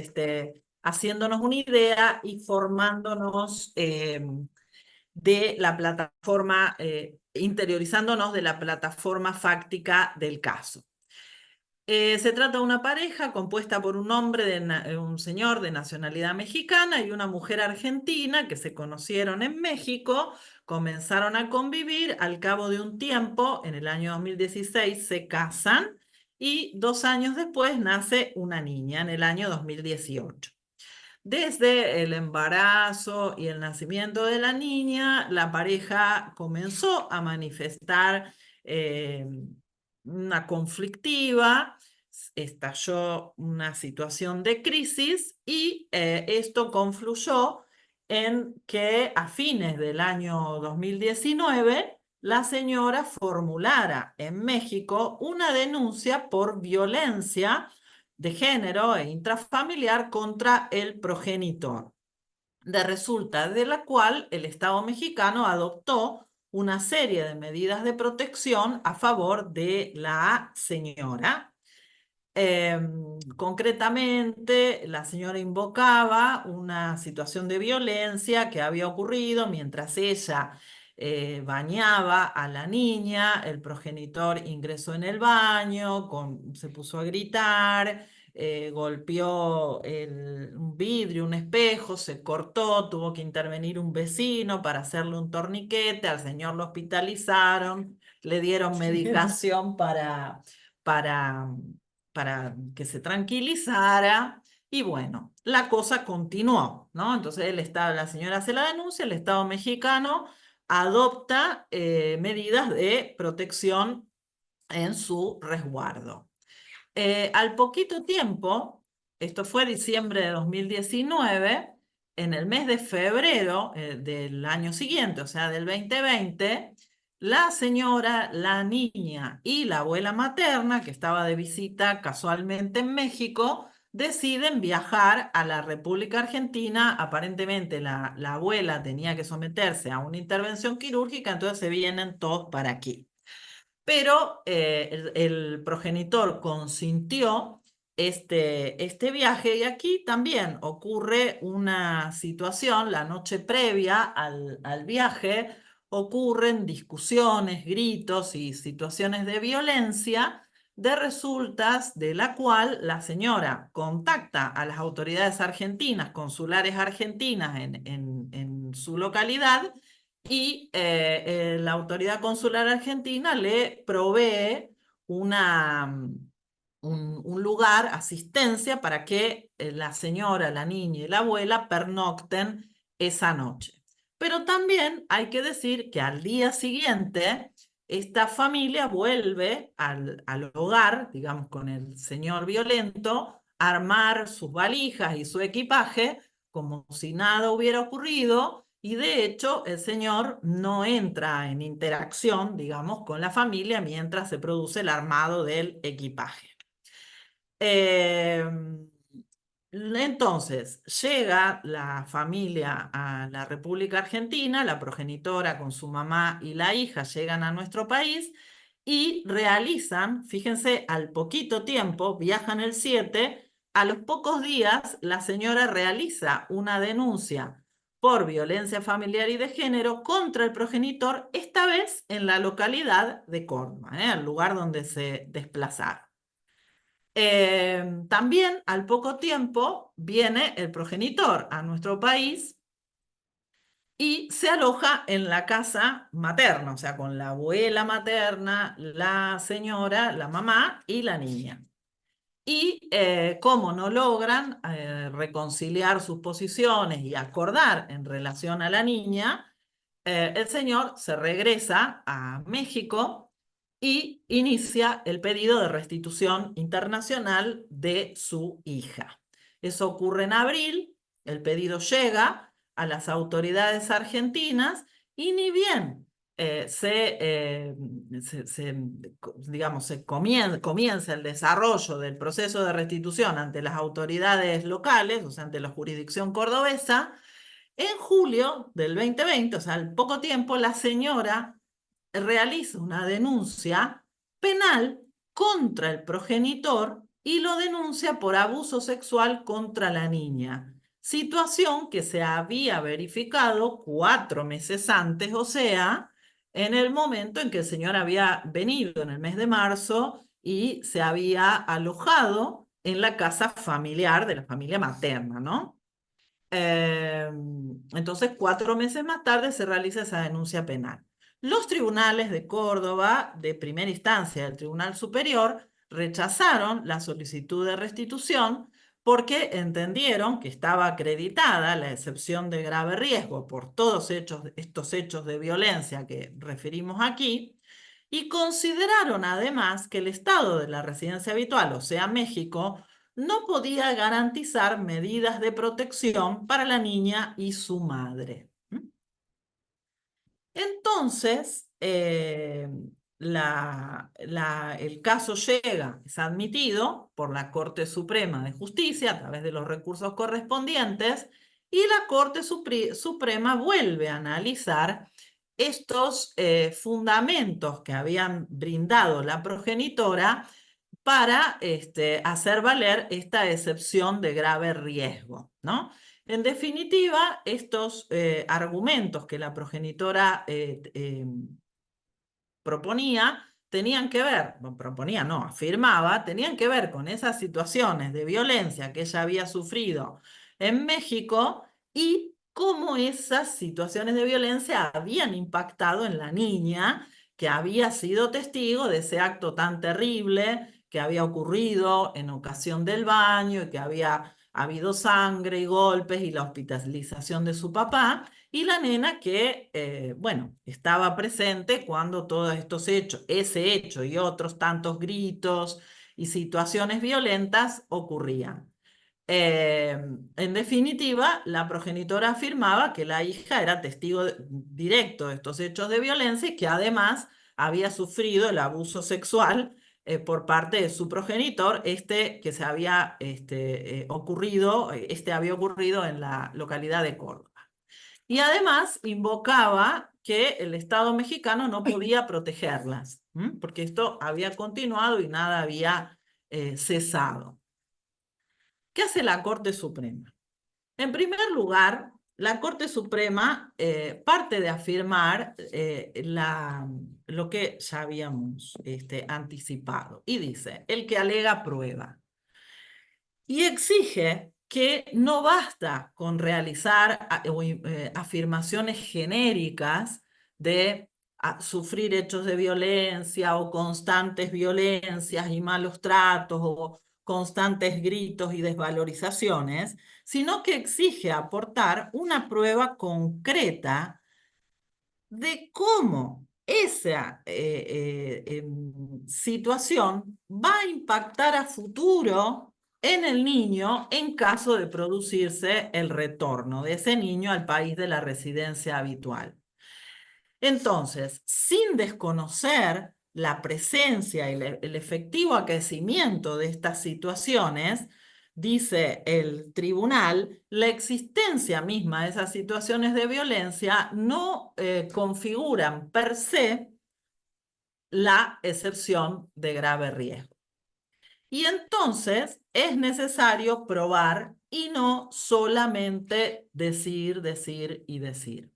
haciéndonos una idea y formándonos de la plataforma, interiorizándonos de la plataforma fáctica del caso. Se trata de una pareja compuesta por un hombre, un señor de nacionalidad mexicana y una mujer argentina que se conocieron en México, comenzaron a convivir, al cabo de un tiempo, en el año 2016 se casan y 2 años después nace una niña, en el año 2018. Desde el embarazo y el nacimiento de la niña, la pareja comenzó a manifestar una conflictiva, estalló una situación de crisis y esto confluyó en que a fines del año 2019 la señora formulara en México una denuncia por violencia de género e intrafamiliar contra el progenitor, de resulta de la cual el Estado mexicano adoptó una serie de medidas de protección a favor de la señora. Concretamente, la señora invocaba una situación de violencia que había ocurrido mientras ella bañaba a la niña. El progenitor ingresó en el baño, se puso a gritar, golpeó un vidrio, un espejo, se cortó, tuvo que intervenir un vecino para hacerle un torniquete, al señor lo hospitalizaron, le dieron medicación para para que se tranquilizara y bueno, la cosa continuó, ¿no? Entonces la señora hace la denuncia, el Estado mexicano adopta medidas de protección en su resguardo. Al poquito tiempo, esto fue diciembre de 2019, en el mes de febrero del año siguiente, o sea, del 2020, la señora, la niña y la abuela materna, que estaba de visita casualmente en México, deciden viajar a la República Argentina. Aparentemente la abuela tenía que someterse a una intervención quirúrgica, entonces se vienen todos para aquí. Pero el progenitor consintió este viaje y aquí también ocurre una situación. La noche previa al viaje ocurren discusiones, gritos y situaciones de violencia, de resultas de la cual la señora contacta a las autoridades argentinas, consulares argentinas en su localidad, y la autoridad consular argentina le provee un lugar, asistencia, para que la señora, la niña y la abuela pernocten esa noche. Pero también hay que decir que al día siguiente esta familia vuelve al hogar, digamos, con el señor violento, a armar sus valijas y su equipaje como si nada hubiera ocurrido. Y de hecho, el señor no entra en interacción, digamos, con la familia mientras se produce el armado del equipaje. Entonces, llega la familia a la República Argentina, la progenitora con su mamá y la hija llegan a nuestro país y realizan, fíjense, al poquito tiempo, viajan el 7, a los pocos días la señora realiza una denuncia por violencia familiar y de género contra el progenitor, esta vez en la localidad de Córdoba, el lugar donde se desplazaron. También al poco tiempo viene el progenitor a nuestro país y se aloja en la casa materna, o sea, con la abuela materna, la señora, la mamá y la niña. Y como no logran reconciliar sus posiciones y acordar en relación a la niña, el señor se regresa a México y inicia el pedido de restitución internacional de su hija. Eso ocurre en abril, el pedido llega a las autoridades argentinas y ni bien digamos, comienza el desarrollo del proceso de restitución ante las autoridades locales, o sea, ante la jurisdicción cordobesa, en julio del 2020, o sea, al poco tiempo, la señora realiza una denuncia penal contra el progenitor y lo denuncia por abuso sexual contra la niña. Situación que se había verificado 4 meses antes, o sea, en el momento en que el señor había venido en el mes de marzo y se había alojado en la casa familiar de la familia materna, ¿no? Entonces, 4 meses más tarde se realiza esa denuncia penal. Los tribunales de Córdoba, de primera instancia del Tribunal Superior, rechazaron la solicitud de restitución porque entendieron que estaba acreditada la excepción de grave riesgo por todos estos hechos de violencia que referimos aquí, y consideraron además que el estado de la residencia habitual, o sea, México, no podía garantizar medidas de protección para la niña y su madre. Entonces, el caso llega, es admitido por la Corte Suprema de Justicia a través de los recursos correspondientes y la Corte Suprema vuelve a analizar estos fundamentos que habían brindado la progenitora para hacer valer esta excepción de grave riesgo, ¿no? En definitiva, estos argumentos que la progenitora proponía tenían que ver, proponía no, afirmaba, tenían que ver con esas situaciones de violencia que ella había sufrido en México y cómo esas situaciones de violencia habían impactado en la niña que había sido testigo de ese acto tan terrible que había ocurrido en ocasión del baño y que había habido sangre y golpes y la hospitalización de su papá, y la nena que, bueno, estaba presente cuando todos estos hechos, ese hecho y otros tantos gritos y situaciones violentas ocurrían. En definitiva, la progenitora afirmaba que la hija era testigo directo de estos hechos de violencia y que además había sufrido el abuso sexual por parte de su progenitor, que se había ocurrido en la localidad de Córdoba. Y además invocaba que el Estado mexicano no podía protegerlas, porque esto había continuado y nada había cesado. ¿Qué hace la Corte Suprema? En primer lugar, la Corte Suprema parte de afirmar lo que ya habíamos anticipado y dice, el que alega prueba. Y exige que no basta con realizar afirmaciones genéricas de sufrir hechos de violencia o constantes violencias y malos tratos o constantes gritos y desvalorizaciones, sino que exige aportar una prueba concreta de cómo esa situación va a impactar a futuro en el niño en caso de producirse el retorno de ese niño al país de la residencia habitual. Entonces, sin desconocer la presencia y el efectivo acaecimiento de estas situaciones, dice el tribunal, la existencia misma de esas situaciones de violencia no configuran per se la excepción de grave riesgo. Y entonces es necesario probar y no solamente decir, decir y decir.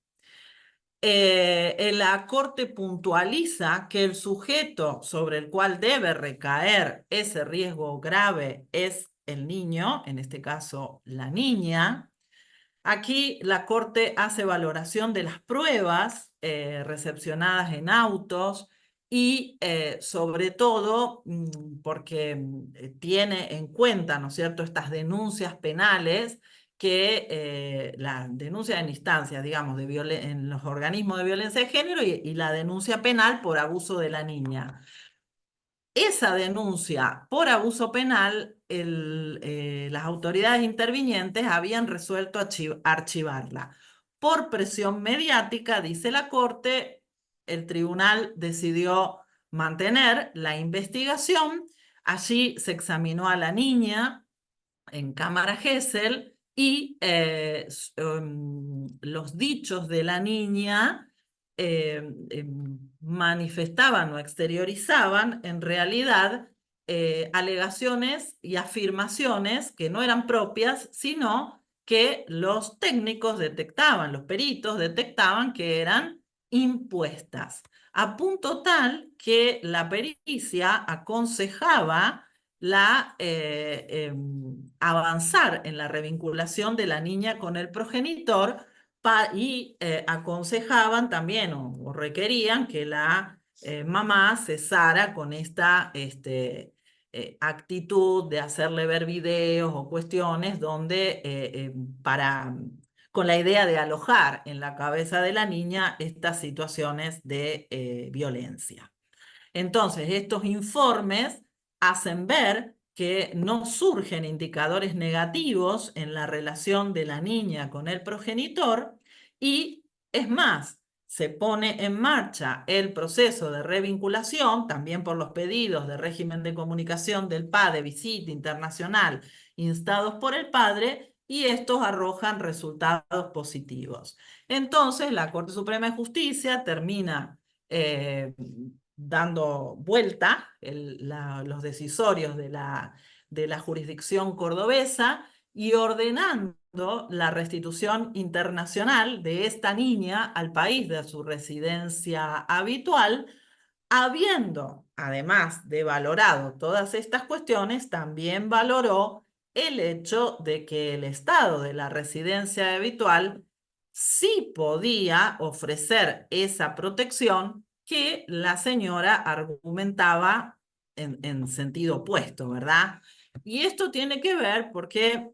La Corte puntualiza que el sujeto sobre el cual debe recaer ese riesgo grave es el niño, en este caso la niña. Aquí la Corte hace valoración de las pruebas recepcionadas en autos y sobre todo porque tiene en cuenta, ¿no es cierto?, estas denuncias penales la denuncia en instancias, digamos, en los organismos de violencia de género y la denuncia penal por abuso de la niña. Esa denuncia por abuso penal, las autoridades intervinientes habían resuelto archivarla. Por presión mediática, dice la Corte, el tribunal decidió mantener la investigación. Allí se examinó a la niña en cámara Gesell y los dichos de la niña manifestaban o exteriorizaban en realidad alegaciones y afirmaciones que no eran propias, sino que los técnicos detectaban, los peritos detectaban que eran impuestas, a punto tal que la pericia aconsejaba avanzar en la revinculación de la niña con el progenitor y aconsejaban también o requerían que la mamá cesara con esta actitud de hacerle ver videos o cuestiones donde con la idea de alojar en la cabeza de la niña estas situaciones de violencia. Entonces, estos informes hacen ver que no surgen indicadores negativos en la relación de la niña con el progenitor y, es más, se pone en marcha el proceso de revinculación, también por los pedidos de régimen de comunicación del PADE, visita internacional, instados por el padre, y estos arrojan resultados positivos. Entonces, la Corte Suprema de Justicia termina dando vuelta los decisorios de la jurisdicción cordobesa y ordenando la restitución internacional de esta niña al país de su residencia habitual, habiendo, además de valorado todas estas cuestiones, también valoró el hecho de que el estado de la residencia habitual sí podía ofrecer esa protección que la señora argumentaba en sentido opuesto, ¿verdad? Y esto tiene que ver porque,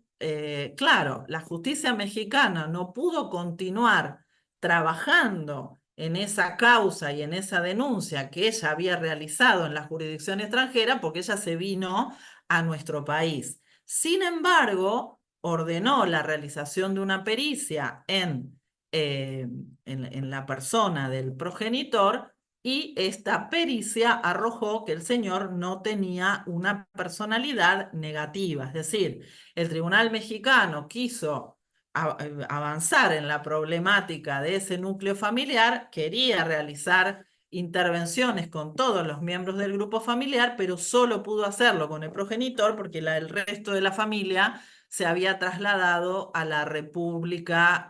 claro, la justicia mexicana no pudo continuar trabajando en esa causa y en esa denuncia que ella había realizado en la jurisdicción extranjera porque ella se vino a nuestro país. Sin embargo, ordenó la realización de una pericia en la persona del progenitor y esta pericia arrojó que el señor no tenía una personalidad negativa. Es decir, el tribunal mexicano quiso avanzar en la problemática de ese núcleo familiar, quería realizar intervenciones con todos los miembros del grupo familiar, pero solo pudo hacerlo con el progenitor porque el resto de la familia se había trasladado a la República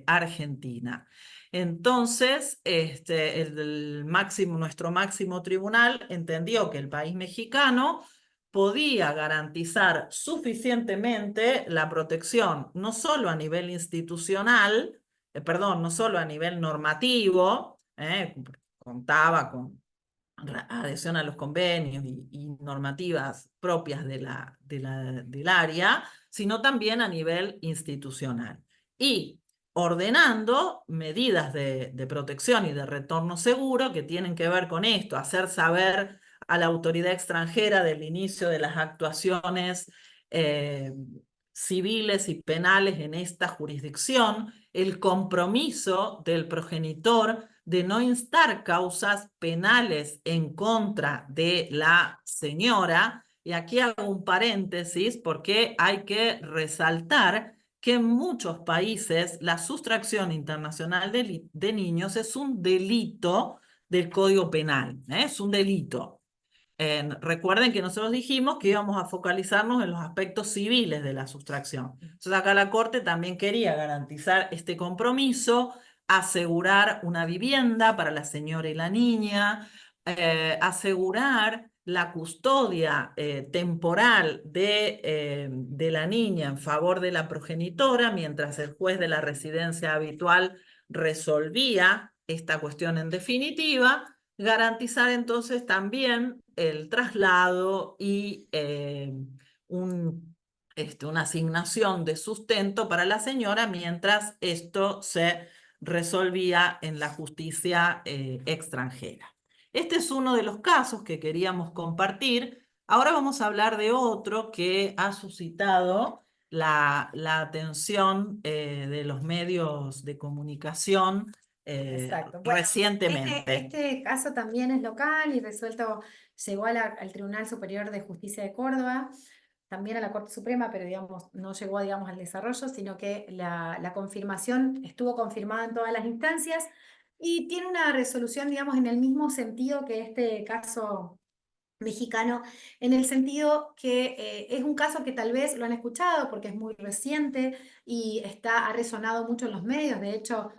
Argentina. Entonces, nuestro máximo tribunal entendió que el país mexicano podía garantizar suficientemente la protección, no solo a nivel institucional, no solo a nivel normativo, contaba con adhesión a los convenios y normativas propias del área, sino también a nivel institucional. Y ordenando medidas de protección y de retorno seguro que tienen que ver con esto, hacer saber a la autoridad extranjera del inicio de las actuaciones civiles y penales en esta jurisdicción, el compromiso del progenitor de no instar causas penales en contra de la señora. Y aquí hago un paréntesis porque hay que resaltar que en muchos países la sustracción internacional de niños es un delito del Código Penal, es un delito. Recuerden que nosotros dijimos que íbamos a focalizarnos en los aspectos civiles de la sustracción. Entonces acá la Corte también quería garantizar este compromiso, asegurar una vivienda para la señora y la niña, asegurar la custodia temporal de la niña en favor de la progenitora, mientras el juez de la residencia habitual resolvía esta cuestión en definitiva. Garantizar entonces también el traslado y una asignación de sustento para la señora mientras esto se resolvía en la justicia extranjera. Este es uno de los casos que queríamos compartir. Ahora vamos a hablar de otro que ha suscitado la atención de los medios de comunicación Exacto. Bueno, recientemente. este caso también es local y resuelto, llegó al Tribunal Superior de Justicia de Córdoba, también a la Corte Suprema, pero digamos, no llegó, digamos, al desarrollo, sino que la confirmación estuvo confirmada en todas las instancias y tiene una resolución, digamos, en el mismo sentido que este caso mexicano, en el sentido que es un caso que tal vez lo han escuchado porque es muy reciente y ha resonado mucho en los medios. De hecho,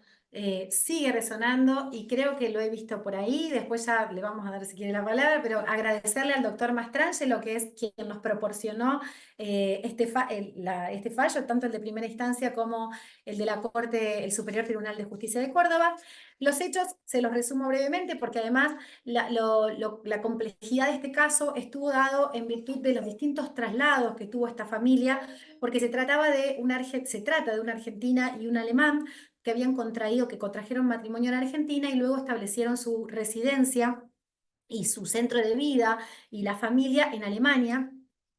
sigue resonando y creo que lo he visto por ahí. Después ya le vamos a dar, si quiere, la palabra, pero agradecerle al doctor Mastrangelo, que es quien nos proporcionó este fallo, tanto el de primera instancia como el de la Corte, el Superior Tribunal de Justicia de Córdoba. Los hechos se los resumo brevemente porque además la complejidad de este caso estuvo dado en virtud de los distintos traslados que tuvo esta familia, porque se trata de una argentina y un alemán que que contrajeron matrimonio en Argentina y luego establecieron su residencia y su centro de vida y la familia en Alemania,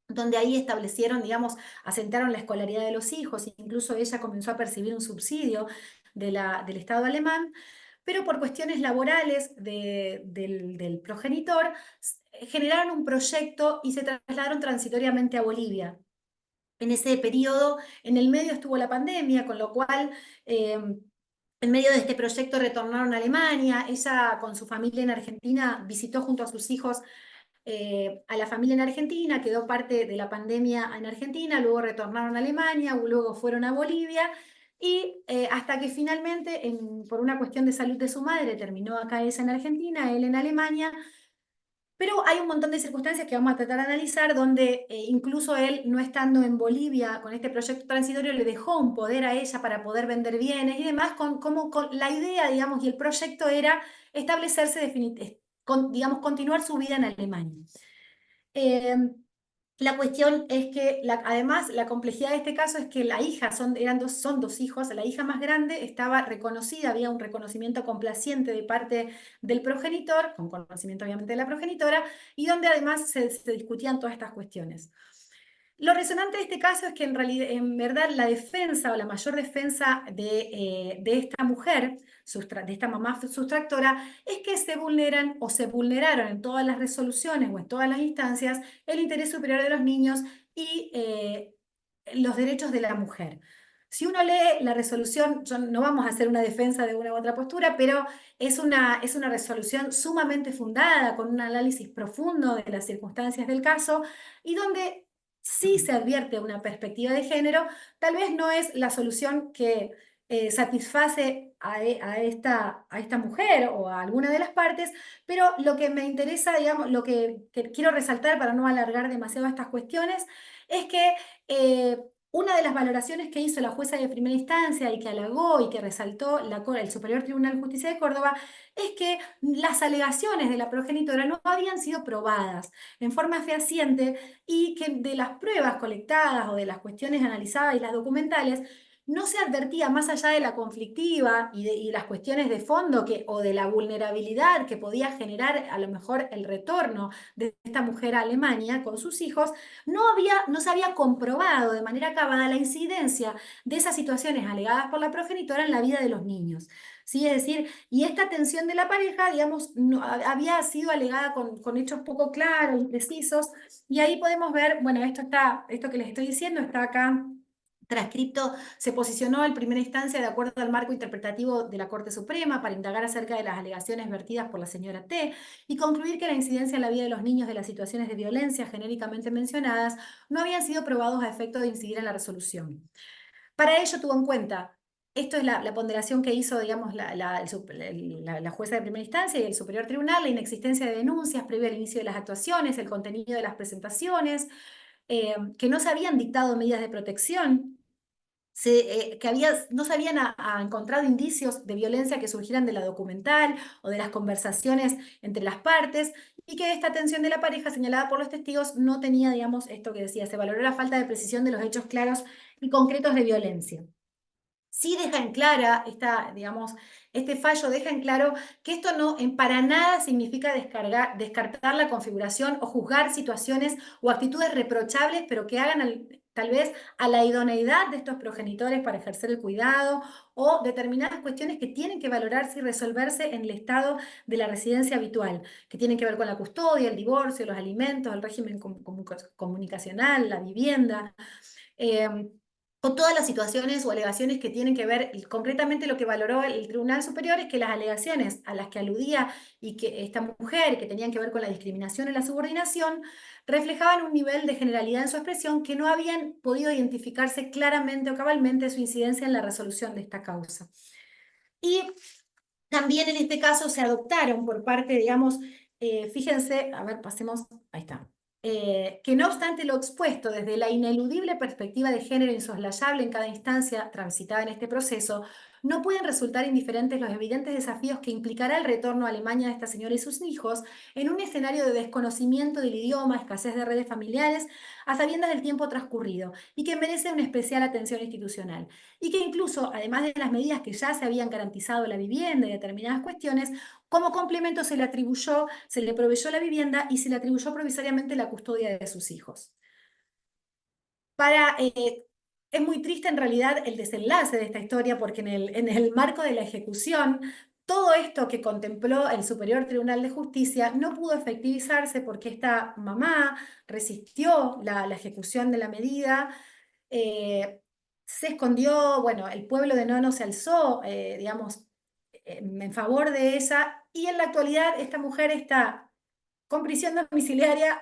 donde ahí establecieron, digamos, asentaron la escolaridad de los hijos, incluso ella comenzó a percibir un subsidio del Estado alemán, pero por cuestiones laborales del progenitor, generaron un proyecto y se trasladaron transitoriamente a Bolivia. En ese periodo, en el medio estuvo la pandemia, con lo cual en medio de este proyecto retornaron a Alemania. Ella con su familia en Argentina visitó junto a sus hijos a la familia en Argentina, quedó parte de la pandemia en Argentina, luego retornaron a Alemania, luego fueron a Bolivia y hasta que finalmente, por una cuestión de salud de su madre, terminó acá ella en Argentina, él en Alemania. Pero hay un montón de circunstancias que vamos a tratar de analizar donde incluso él, no estando en Bolivia con este proyecto transitorio, le dejó un poder a ella para poder vender bienes y demás, con la idea, digamos, y el proyecto era establecerse, digamos, continuar su vida en Alemania. La cuestión es que, además, la complejidad de este caso es que la hija, son dos hijos, la hija más grande estaba reconocida, había un reconocimiento complaciente de parte del progenitor, con conocimiento obviamente de la progenitora, y donde además se discutían todas estas cuestiones. Lo resonante de este caso es que en verdad la defensa o la mayor defensa de esta mujer, de esta mamá sustractora, es que se vulneran o se vulneraron en todas las resoluciones o en todas las instancias el interés superior de los niños y los derechos de la mujer. Si uno lee la resolución, no vamos a hacer una defensa de una u otra postura, pero es una resolución sumamente fundada, con un análisis profundo de las circunstancias del caso y donde sí se advierte una perspectiva de género. Tal vez no es la solución que satisface a esta mujer o a alguna de las partes, pero lo que me interesa, digamos, lo que quiero resaltar para no alargar demasiado estas cuestiones, es que una de las valoraciones que hizo la jueza de primera instancia y que halagó y que resaltó el Superior Tribunal de Justicia de Córdoba es que las alegaciones de la progenitora no habían sido probadas en forma fehaciente y que de las pruebas colectadas o de las cuestiones analizadas y las documentales no se advertía, más allá de la conflictiva y las cuestiones de fondo o de la vulnerabilidad que podía generar a lo mejor el retorno de esta mujer a Alemania con sus hijos, no se había comprobado de manera acabada la incidencia de esas situaciones alegadas por la progenitora en la vida de los niños. ¿Sí? Es decir, y esta tensión de la pareja, digamos, no, había sido alegada con hechos poco claros y precisos, y ahí podemos ver, bueno, esto que les estoy diciendo está acá transcripto se posicionó en primera instancia de acuerdo al marco interpretativo de la Corte Suprema para indagar acerca de las alegaciones vertidas por la señora T y concluir que la incidencia en la vida de los niños de las situaciones de violencia genéricamente mencionadas no habían sido probados a efecto de incidir en la resolución. Para ello tuvo en cuenta, esto es la ponderación que hizo, digamos, la jueza de primera instancia y el superior tribunal, la inexistencia de denuncias previo al inicio de las actuaciones, el contenido de las presentaciones, que no se habían dictado medidas de protección, no se habían encontrado indicios de violencia que surgieran de la documental o de las conversaciones entre las partes, y que esta atención de la pareja señalada por los testigos no tenía, digamos, esto que decía, se valoró la falta de precisión de los hechos claros y concretos de violencia. Sí deja en clara, digamos, este fallo deja en claro que esto no para nada significa descartar la configuración o juzgar situaciones o actitudes reprochables, pero que hagan tal vez a la idoneidad de estos progenitores para ejercer el cuidado o determinadas cuestiones que tienen que valorarse y resolverse en el estado de la residencia habitual, que tienen que ver con la custodia, el divorcio, los alimentos, el régimen comunicacional, la vivienda. O todas las situaciones o alegaciones que tienen que ver, concretamente lo que valoró el Tribunal Superior es que las alegaciones a las que aludía y que esta mujer, que tenían que ver con la discriminación y la subordinación, reflejaban un nivel de generalidad en su expresión que no habían podido identificarse claramente o cabalmente su incidencia en la resolución de esta causa. Y también en este caso se adoptaron por parte, digamos, fíjense, a ver, pasemos, ahí está. Que no obstante lo expuesto desde la ineludible perspectiva de género insoslayable en cada instancia transitada en este proceso, no pueden resultar indiferentes los evidentes desafíos que implicará el retorno a Alemania de esta señora y sus hijos en un escenario de desconocimiento del idioma, escasez de redes familiares, a sabiendas del tiempo transcurrido, y que merece una especial atención institucional. Y que incluso, además de las medidas que ya se habían garantizado la vivienda y determinadas cuestiones, como complemento se le proveyó la vivienda y se le atribuyó provisoriamente la custodia de sus hijos. Es muy triste en realidad el desenlace de esta historia, porque en el marco de la ejecución, todo esto que contempló el Superior Tribunal de Justicia no pudo efectivizarse porque esta mamá resistió la ejecución de la medida. Se escondió, bueno, el pueblo de Nono se alzó, digamos, en favor de ella, y en la actualidad esta mujer está con prisión domiciliaria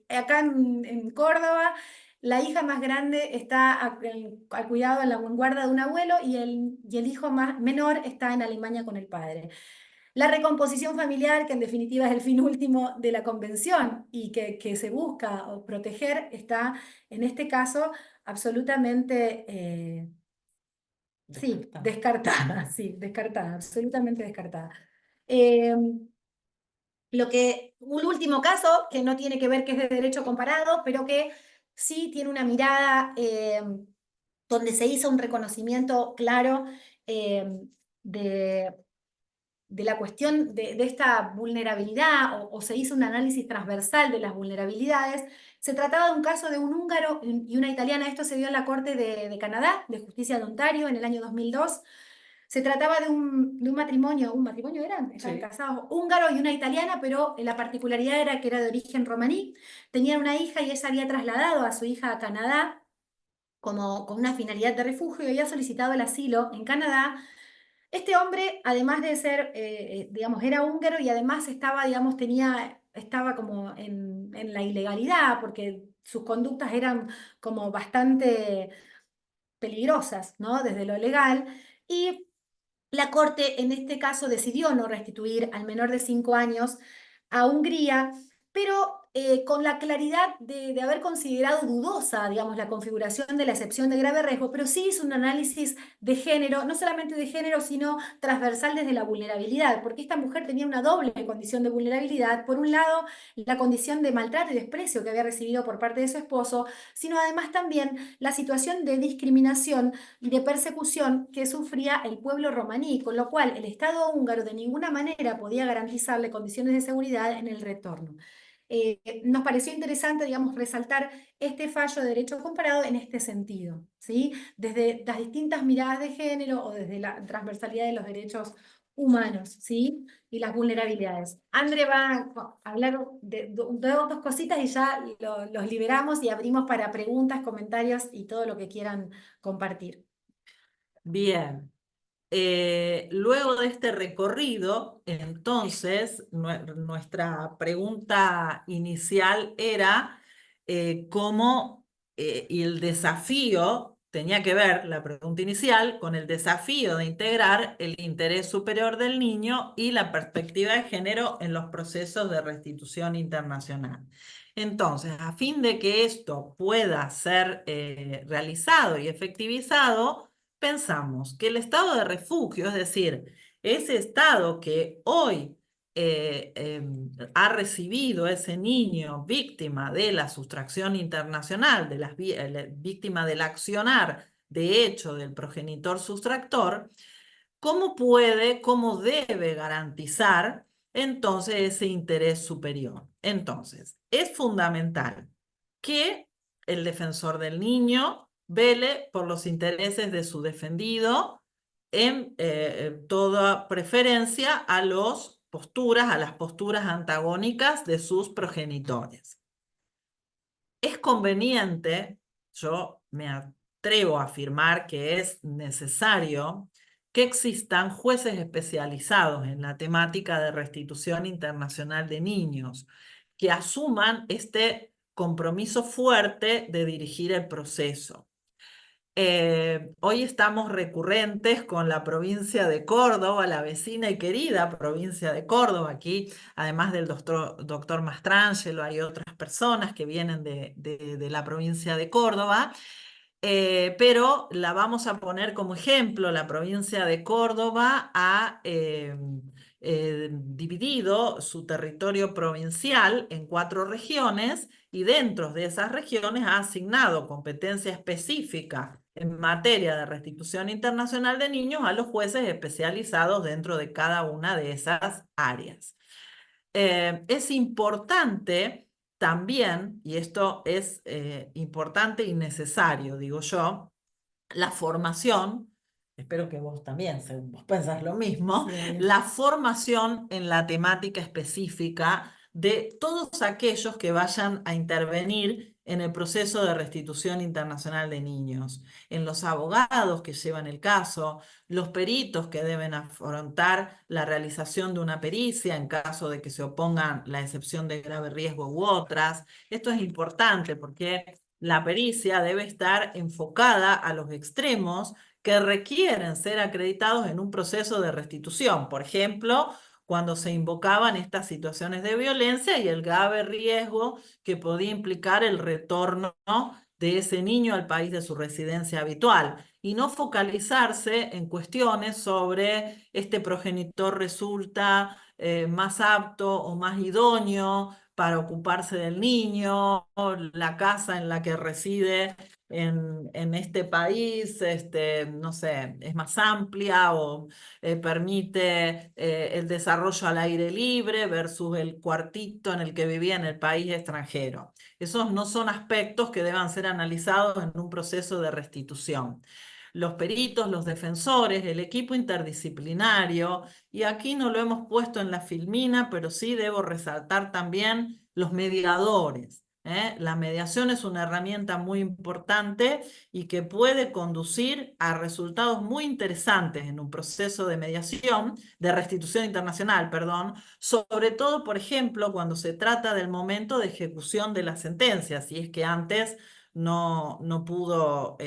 acá en Córdoba. La hija más grande está al cuidado, en la guarda de un abuelo, y el hijo menor está en Alemania con el padre. La recomposición familiar, que en definitiva es el fin último de la convención y que se busca proteger, está en este caso absolutamente descartada, sí, descartada, absolutamente descartada. Un último caso, que no tiene que ver, que es de derecho comparado, pero que sí tiene una mirada donde se hizo un reconocimiento claro de la cuestión de esta vulnerabilidad, o se hizo un análisis transversal de las vulnerabilidades. Se trataba de un caso de un húngaro y una italiana. Esto se dio en la Corte de Canadá, de Justicia de Ontario, en el año 2002. Se trataba de un matrimonio, estaban casados, húngaro y una italiana, pero la particularidad era que era de origen romaní. Tenían una hija y ella había trasladado a su hija a Canadá con una finalidad de refugio, y había solicitado el asilo en Canadá. Este hombre, además de ser, digamos, era húngaro, y además estaba como en la ilegalidad, porque sus conductas eran como bastante peligrosas, ¿no? Desde lo legal. Y la Corte en este caso decidió no restituir al menor de 5 años a Hungría, pero con la claridad de haber considerado dudosa, digamos, la configuración de la excepción de grave riesgo, pero sí hizo un análisis de género, no solamente de género, sino transversal desde la vulnerabilidad, porque esta mujer tenía una doble condición de vulnerabilidad. Por un lado, la condición de maltrato y desprecio que había recibido por parte de su esposo, sino además también la situación de discriminación y de persecución que sufría el pueblo romaní, con lo cual el Estado húngaro de ninguna manera podía garantizarle condiciones de seguridad en el retorno. Nos pareció interesante, digamos, resaltar este fallo de derecho comparado en este sentido, ¿sí? Desde las distintas miradas de género o desde la transversalidad de los derechos humanos, ¿sí? Y las vulnerabilidades. André va a hablar de dos cositas y ya los liberamos y abrimos para preguntas, comentarios y todo lo que quieran compartir. Bien. Luego de este recorrido, entonces, nuestra pregunta inicial era cómo, y el desafío, tenía que ver la pregunta inicial con el desafío de integrar el interés superior del niño y la perspectiva de género en los procesos de restitución internacional. Entonces, a fin de que esto pueda ser realizado y efectivizado, pensamos que el estado de refugio, es decir, ese estado que hoy ha recibido ese niño víctima de la sustracción internacional, víctima del accionar de hecho del progenitor sustractor, ¿cómo puede, cómo debe garantizar entonces ese interés superior? Entonces, es fundamental que el defensor del niño vele por los intereses de su defendido en toda preferencia a las posturas antagónicas de sus progenitores. Es conveniente, yo me atrevo a afirmar que es necesario que existan jueces especializados en la temática de restitución internacional de niños, que asuman este compromiso fuerte de dirigir el proceso. Hoy estamos recurrentes con la provincia de Córdoba, la vecina y querida provincia de Córdoba. Aquí, además del doctor Mastrangelo, hay otras personas que vienen de la provincia de Córdoba. Pero la vamos a poner como ejemplo. La provincia de Córdoba ha dividido su territorio provincial en 4 regiones y dentro de esas regiones ha asignado competencia específica en materia de restitución internacional de niños a los jueces especializados dentro de cada una de esas áreas. Es importante también, y esto es importante y necesario, digo yo, la formación, espero que vos también, vos pensás lo mismo, Sí. la formación en la temática específica de todos aquellos que vayan a intervenir en el proceso de restitución internacional de niños, en los abogados que llevan el caso, los peritos que deben afrontar la realización de una pericia en caso de que se opongan la excepción de grave riesgo u otras. Esto es importante porque la pericia debe estar enfocada a los extremos que requieren ser acreditados en un proceso de restitución. Por ejemplo, cuando se invocaban estas situaciones de violencia y el grave riesgo que podía implicar el retorno de ese niño al país de su residencia habitual, y no focalizarse en cuestiones sobre este progenitor resulta más apto o más idóneo para ocuparse del niño, la casa en la que reside en este país, no sé, es más amplia o permite el desarrollo al aire libre versus el cuartito en el que vivía en el país extranjero. Esos no son aspectos que deban ser analizados en un proceso de restitución. Los peritos, los defensores, el equipo interdisciplinario, y aquí no lo hemos puesto en la filmina, pero sí debo resaltar también los mediadores. La mediación es una herramienta muy importante y que puede conducir a resultados muy interesantes en un proceso de mediación, de restitución internacional, perdón, sobre todo, por ejemplo, cuando se trata del momento de ejecución de la sentencia, si es que antes no pudo,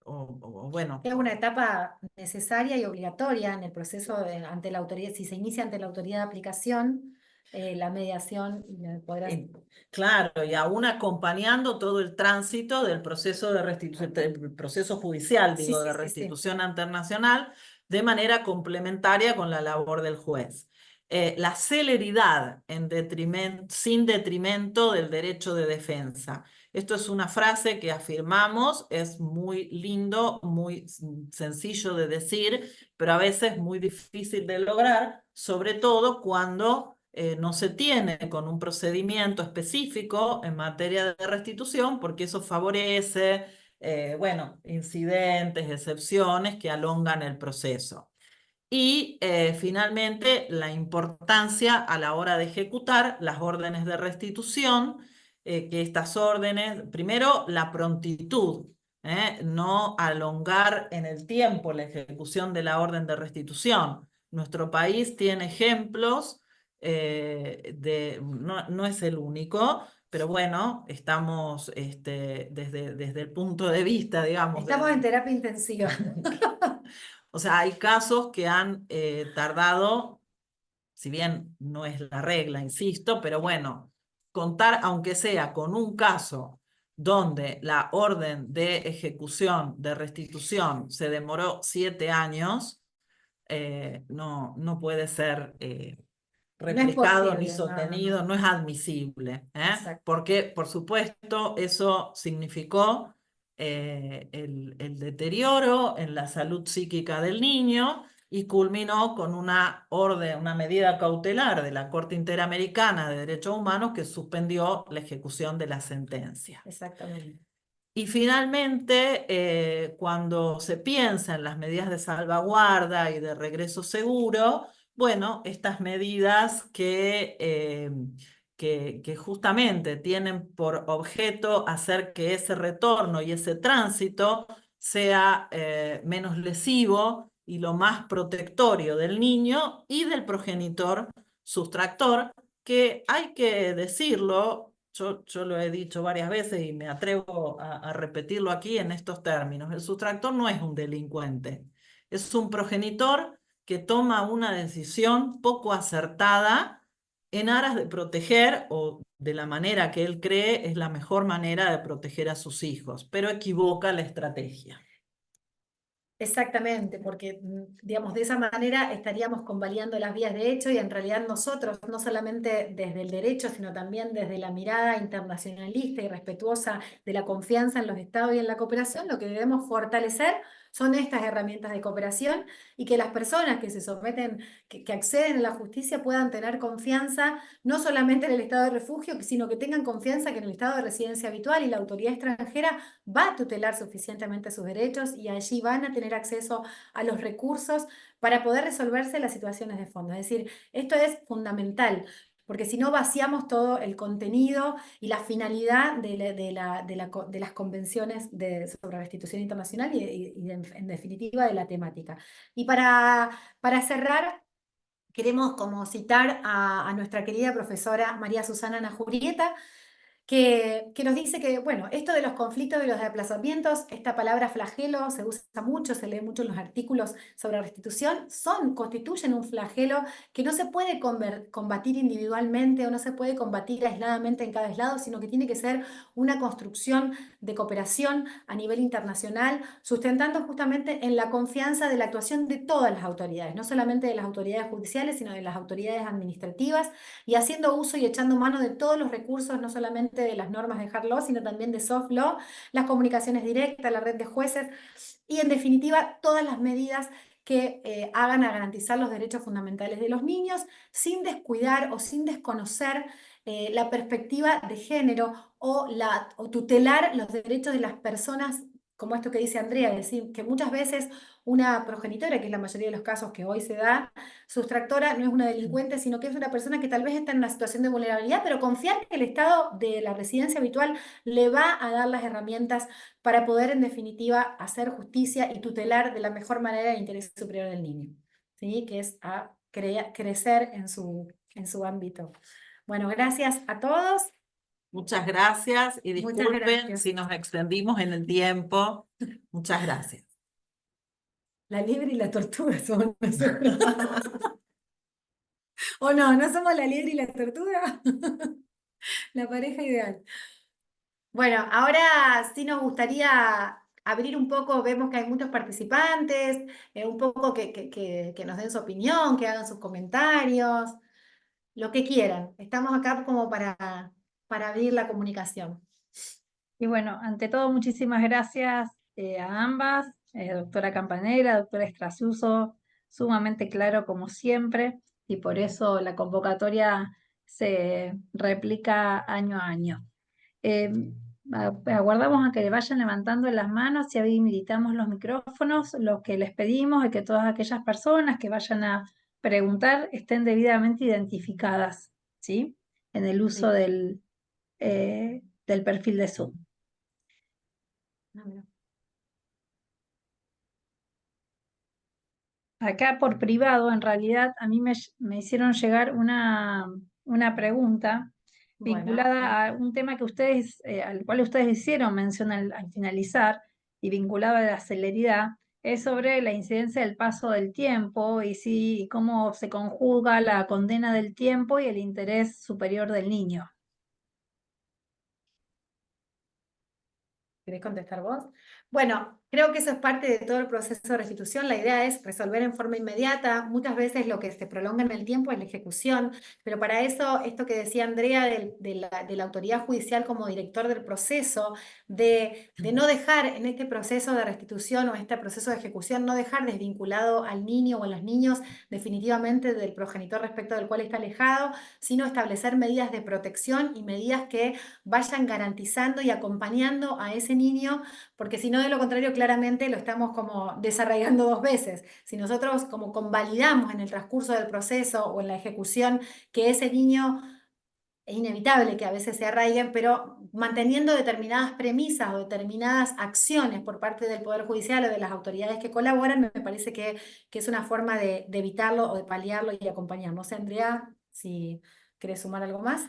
bueno. Es una etapa necesaria y obligatoria en el proceso ante la autoridad, si se inicia ante la autoridad de aplicación, la mediación podrá... Claro, y aún acompañando todo el tránsito del proceso de restitución, el proceso judicial, Sí, digo, sí, de sí, sí. restitución internacional, de manera complementaria con la labor del juez. La celeridad sin detrimento del derecho de defensa. Esto es una frase que afirmamos, es muy lindo, muy sencillo de decir, pero a veces muy difícil de lograr, sobre todo cuando no se tiene con un procedimiento específico en materia de restitución, porque eso favorece, bueno, incidentes, excepciones que alongan el proceso. Y finalmente, la importancia a la hora de ejecutar las órdenes de restitución, que estas órdenes, primero, la prontitud, no alongar en el tiempo la ejecución de la orden de restitución. Nuestro país tiene ejemplos, no es el único, pero bueno, estamos desde el punto de vista, digamos, Estamos en terapia intensiva. o sea, hay casos que han tardado, si bien no es la regla, insisto, pero bueno, contar, aunque sea con un caso donde la orden de ejecución, de restitución, se demoró 7 años, no puede ser No es replicado ni posible, sostenido, no es admisible, Exacto. porque, por supuesto, eso significó el deterioro en la salud psíquica del niño y culminó con una orden, una medida cautelar de la Corte Interamericana de Derechos Humanos que suspendió la ejecución de la sentencia. Exactamente. Y finalmente, cuando se piensa en las medidas de salvaguarda y de regreso seguro, bueno, estas medidas que justamente tienen por objeto hacer que ese retorno y ese tránsito sea menos lesivo y lo más protectorio del niño y del progenitor sustractor, que hay que decirlo. Yo lo he dicho varias veces y me atrevo a repetirlo aquí en estos términos. El sustractor no es un delincuente, es un progenitor que toma una decisión poco acertada en aras de proteger o de la manera que él cree es la mejor manera de proteger a sus hijos, pero equivoca la estrategia. Exactamente, porque, digamos, de esa manera estaríamos convalidando las vías de hecho y en realidad nosotros, no solamente desde el derecho, sino también desde la mirada internacionalista y respetuosa de la confianza en los estados y en la cooperación, lo que debemos fortalecer son estas herramientas de cooperación y que las personas que se someten, que acceden a la justicia puedan tener confianza no solamente en el estado de refugio, sino que tengan confianza que en el estado de residencia habitual y la autoridad extranjera va a tutelar suficientemente sus derechos y allí van a tener acceso a los recursos para poder resolverse las situaciones de fondo. Es decir, esto es fundamental, porque si no vaciamos todo el contenido y la finalidad de las convenciones sobre restitución internacional y en definitiva de la temática. Y para cerrar, queremos como citar a nuestra querida profesora María Susana Najurieta, que nos dice que, bueno, esto de los conflictos y los desplazamientos, esta palabra flagelo se usa mucho, se lee mucho en los artículos sobre restitución, constituyen un flagelo que no se puede combatir individualmente o no se puede combatir aisladamente en cada aislado, sino que tiene que ser una construcción de cooperación a nivel internacional, sustentando justamente en la confianza de la actuación de todas las autoridades, no solamente de las autoridades judiciales, sino de las autoridades administrativas, y haciendo uso y echando mano de todos los recursos, no solamente de las normas de hard law, sino también de soft law, las comunicaciones directas, la red de jueces y en definitiva todas las medidas que hagan a garantizar los derechos fundamentales de los niños sin descuidar o sin desconocer la perspectiva de género o tutelar los derechos de las personas, como esto que dice Andrea, es decir, que muchas veces una progenitora, que es la mayoría de los casos que hoy se da, sustractora, no es una delincuente, sino que es una persona que tal vez está en una situación de vulnerabilidad, pero confiar que el estado de la residencia habitual le va a dar las herramientas para poder, en definitiva, hacer justicia y tutelar de la mejor manera el interés superior del niño, ¿sí? Que es a crecer en su ámbito. Bueno, gracias a todos. Muchas gracias y Muchas disculpen gracias. si nos extendimos en el tiempo. Muchas gracias. La liebre y la tortuga somos nosotros. ¿O no? ¿No somos la liebre y la tortuga? La pareja ideal. Bueno, ahora sí nos gustaría abrir un poco, vemos que hay muchos participantes, un poco que nos den su opinión, que hagan sus comentarios, lo que quieran. Estamos acá como para abrir la comunicación. Y bueno, ante todo, muchísimas gracias a ambas, doctora Campanera, doctora Estrasuso, sumamente claro como siempre, y por eso la convocatoria se replica año a año. aguardamos a que le vayan levantando las manos y habilitamos los micrófonos. Lo que les pedimos es que todas aquellas personas que vayan a preguntar estén debidamente identificadas, ¿sí? En el uso Sí. del perfil de Zoom. Ah, mira. Acá por privado, en realidad, a mí me hicieron llegar una pregunta Bueno, vinculada a un tema que ustedes, al cual ustedes hicieron mención al finalizar, y vinculado a la celeridad, es sobre la incidencia del paso del tiempo y cómo se conjuga la condena del tiempo y el interés superior del niño. ¿querés contestar vos? Bueno, creo que eso es parte de todo el proceso de restitución. La idea es resolver en forma inmediata. Muchas veces lo que se prolonga en el tiempo es la ejecución, pero para eso, esto que decía Andrea de la autoridad judicial como director del proceso, de no dejar en este proceso de restitución o este proceso de ejecución, no dejar desvinculado al niño o a los niños definitivamente del progenitor respecto del cual está alejado, sino establecer medidas de protección y medidas que vayan garantizando y acompañando a ese niño, porque si no, de lo contrario, claramente lo estamos como desarraigando dos veces. Si nosotros como convalidamos en el transcurso del proceso o en la ejecución que ese niño, es inevitable que a veces se arraiguen, pero manteniendo determinadas premisas o determinadas acciones por parte del Poder Judicial o de las autoridades que colaboran, me parece que es una forma de evitarlo o de paliarlo y acompañarlo. No sé, Andrea, si querés sumar algo más.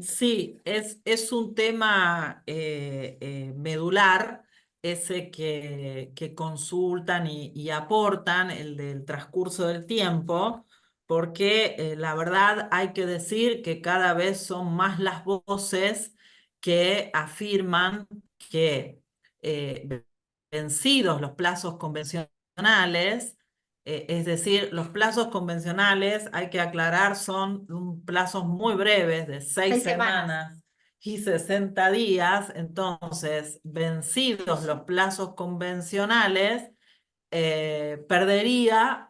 Sí, es un tema medular, ese que consultan y aportan, el del transcurso del tiempo, porque la verdad hay que decir que cada vez son más las voces que afirman que vencidos los plazos convencionales, es decir, los plazos convencionales, hay que aclarar, son plazos muy breves de 6 6 semanas. semanas y 60 días. Entonces, vencidos los plazos convencionales, perdería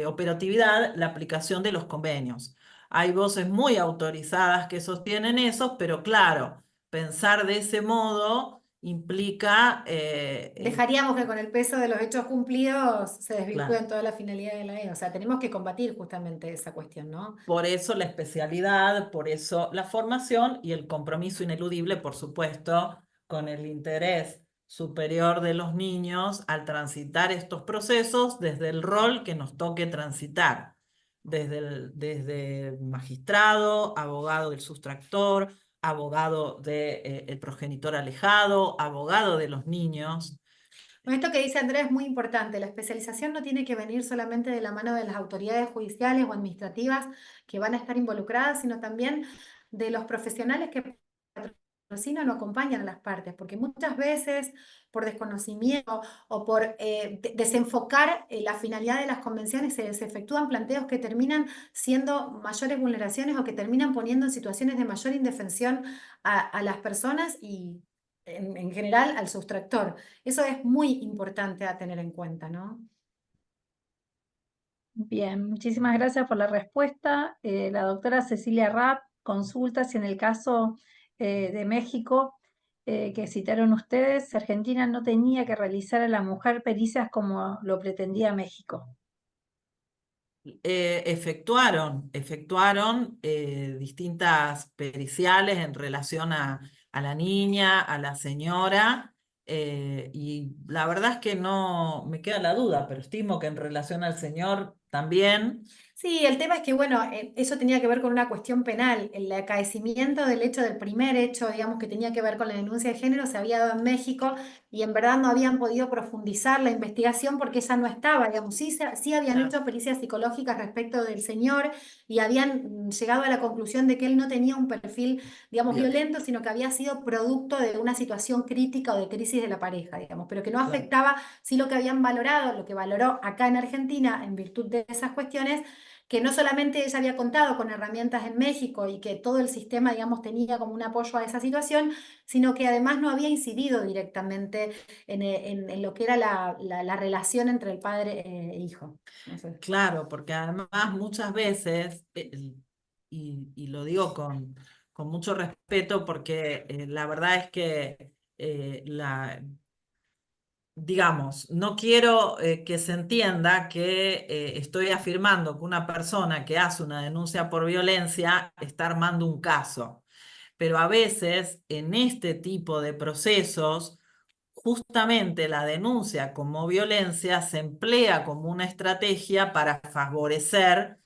operatividad la aplicación de los convenios. Hay voces muy autorizadas que sostienen eso, pero claro, pensar de ese modo implica Dejaríamos que con el peso de los hechos cumplidos se claro. desvirtúen toda la finalidad de la ley. O sea, tenemos que combatir justamente esa cuestión, ¿no? Por eso la especialidad, por eso la formación y el compromiso ineludible, por supuesto, con el interés superior de los niños al transitar estos procesos desde el rol que nos toque transitar, desde magistrado, abogado del sustractor, abogado del progenitor alejado, abogado de los niños. Bueno, esto que dice Andrea es muy importante. La especialización no tiene que venir solamente de la mano de las autoridades judiciales o administrativas que van a estar involucradas, sino también de los profesionales que patrocinan o acompañan a las partes, porque muchas veces por desconocimiento o por desenfocar la finalidad de las convenciones se efectúan planteos que terminan siendo mayores vulneraciones o que terminan poniendo en situaciones de mayor indefensión a las personas y en general al sustractor. Eso es muy importante a tener en cuenta, ¿no? Bien, muchísimas gracias por la respuesta. La doctora Cecilia Rapp consulta si en el caso de México que citaron ustedes, Argentina no tenía que realizar a la mujer pericias como lo pretendía México. Efectuaron distintas periciales en relación a la niña, a la señora, y la verdad es que no me queda la duda, pero estimo que en relación al señor también. Sí, el tema es que, bueno, eso tenía que ver con una cuestión penal. El acaecimiento del hecho, del primer hecho, digamos, que tenía que ver con la denuncia de género, se había dado en México y en verdad no habían podido profundizar la investigación porque esa no estaba, digamos. Sí habían Claro, hecho pericias psicológicas respecto del señor y habían llegado a la conclusión de que él no tenía un perfil, digamos, violento, violento, sino que había sido producto de una situación crítica o de crisis de la pareja, digamos, pero que no claro. afectaba, sí lo que habían valorado, lo que valoró acá en Argentina en virtud de esas cuestiones que no solamente ella había contado con herramientas en México y que todo el sistema, digamos, tenía como un apoyo a esa situación, sino que además no había incidido directamente en lo que era la relación entre el padre e hijo. No sé. Claro, porque además muchas veces, y lo digo con mucho respeto, porque la verdad es que digamos, no quiero que se entienda que estoy afirmando que una persona que hace una denuncia por violencia está armando un caso. Pero a veces en este tipo de procesos, justamente la denuncia como violencia se emplea como una estrategia para favorecer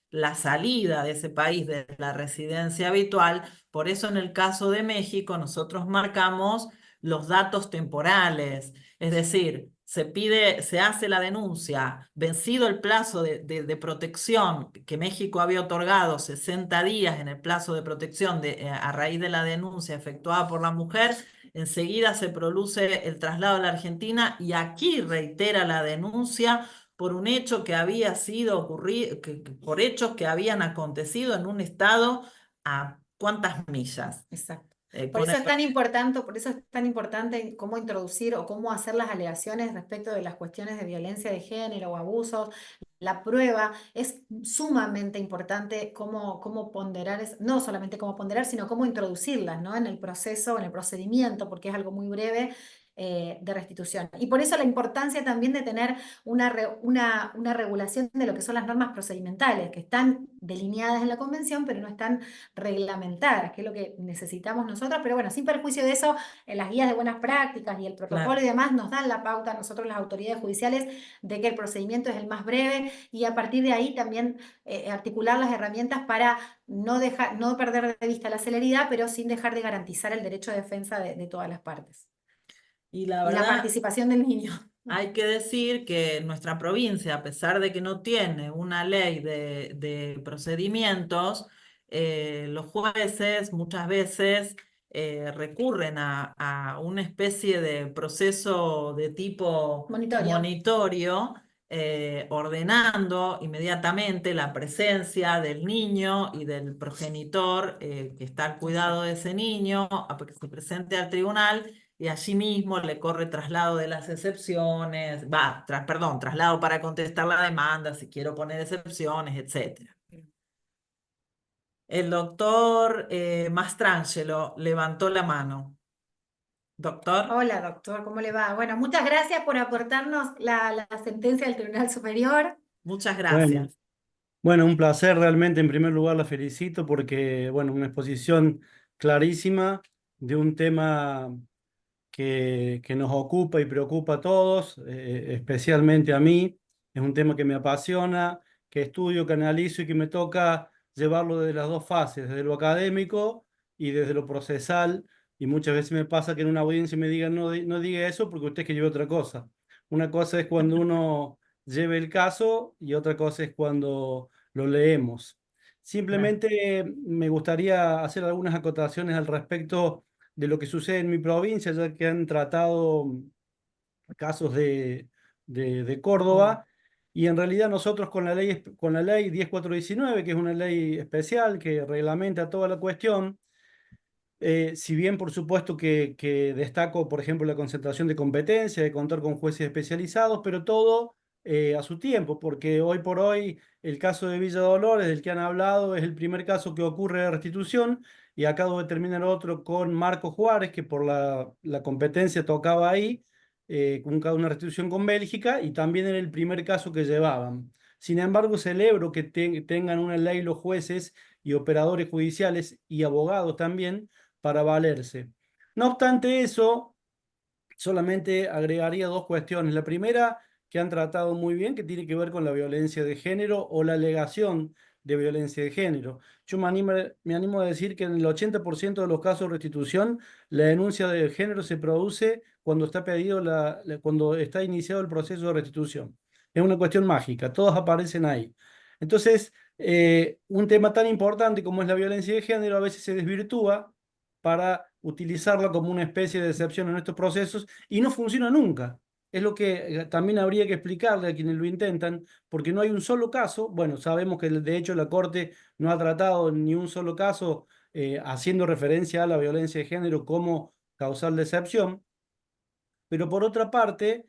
la salida de ese país de la residencia habitual. Por eso en el caso de México nosotros marcamos los datos temporales, es decir, se hace la denuncia, vencido el plazo de protección que México había otorgado, 60 días en el plazo de protección a raíz de la denuncia efectuada por la mujer. Enseguida se produce el traslado a la Argentina y aquí reitera la denuncia por un hecho que había sido ocurrido, por hechos que habían acontecido en un estado a cuántas millas. Exacto. Por Con eso el- es tan importante, por eso es tan importante cómo introducir o cómo hacer las alegaciones respecto de las cuestiones de violencia de género o abusos. La prueba es sumamente importante cómo ponderar, no solamente cómo ponderar, sino cómo introducirlas, ¿no? En el proceso, en el procedimiento, porque es algo muy breve de restitución. Y por eso la importancia también de tener una regulación de lo que son las normas procedimentales, que están delineadas en la convención, pero no están reglamentadas, que es lo que necesitamos nosotros, pero bueno, sin perjuicio de eso, las guías de buenas prácticas y el protocolo Claro. y demás nos dan la pauta a nosotros las autoridades judiciales de que el procedimiento es el más breve y a partir de ahí también articular las herramientas para no perder de vista la celeridad, pero sin dejar de garantizar el derecho de defensa de todas las partes. Y la Y la verdad, participación del niño. hay que decir que nuestra provincia, a pesar de que no tiene una ley de procedimientos, los jueces muchas veces recurren a una especie de proceso de tipo Monitorio. monitorio, ordenando inmediatamente la presencia del niño y del progenitor que está al cuidado de ese niño, a que se presente al tribunal y allí mismo le corre traslado de las excepciones, perdón, traslado para contestar la demanda, si quiero poner excepciones, etcétera. El doctor Mastrangelo levantó la mano. Doctor, Hola, doctor, ¿cómo le va? Bueno, muchas gracias por aportarnos la sentencia del Tribunal Superior. muchas Bueno, gracias. bueno, un placer realmente. En primer lugar, la felicito porque, bueno, una exposición clarísima de un tema que nos ocupa y preocupa a todos, especialmente a mí. Es un tema que me apasiona, que estudio, que analizo y que me toca llevarlo desde las dos fases, desde lo académico y desde lo procesal. Y muchas veces me pasa que en una audiencia me digan, no, no diga eso porque usted es que lleva otra cosa. Una cosa es cuando uno lleve el caso y otra cosa es cuando lo leemos. Claro. Simplemente me gustaría hacer algunas acotaciones al respecto de lo que sucede en mi provincia, ya que han tratado casos de Córdoba, y en realidad nosotros con la ley 10419, que es una ley especial que reglamenta toda la cuestión, si bien por supuesto que destaco, por ejemplo, la concentración de competencia, de contar con jueces especializados, pero todo a su tiempo, porque hoy por hoy el caso de Villa Dolores, del que han hablado, es el primer caso que ocurre de restitución, y acabo de terminar otro con Marco Juárez, que por la competencia tocaba ahí, una restitución con Bélgica, y también era el primer caso que llevaban. Sin embargo, celebro que tengan una ley los jueces y operadores judiciales y abogados también para valerse. No obstante eso, solamente agregaría dos cuestiones. La primera, que han tratado muy bien, que tiene que ver con la violencia de género o la alegación de violencia de género. Yo me animo a decir que en el 80% de los casos de restitución, la denuncia de género se produce cuando está pedido cuando está iniciado el proceso de restitución. Es una cuestión mágica, todos aparecen ahí. Entonces, un tema tan importante como es la violencia de género a veces se desvirtúa para utilizarla como una especie de excepción en estos procesos y no funciona nunca. Es lo que también habría que explicarle a quienes lo intentan, porque no hay un solo caso. Bueno, sabemos que de hecho la Corte no ha tratado ni un solo caso haciendo referencia a la violencia de género como causal de excepción, pero por otra parte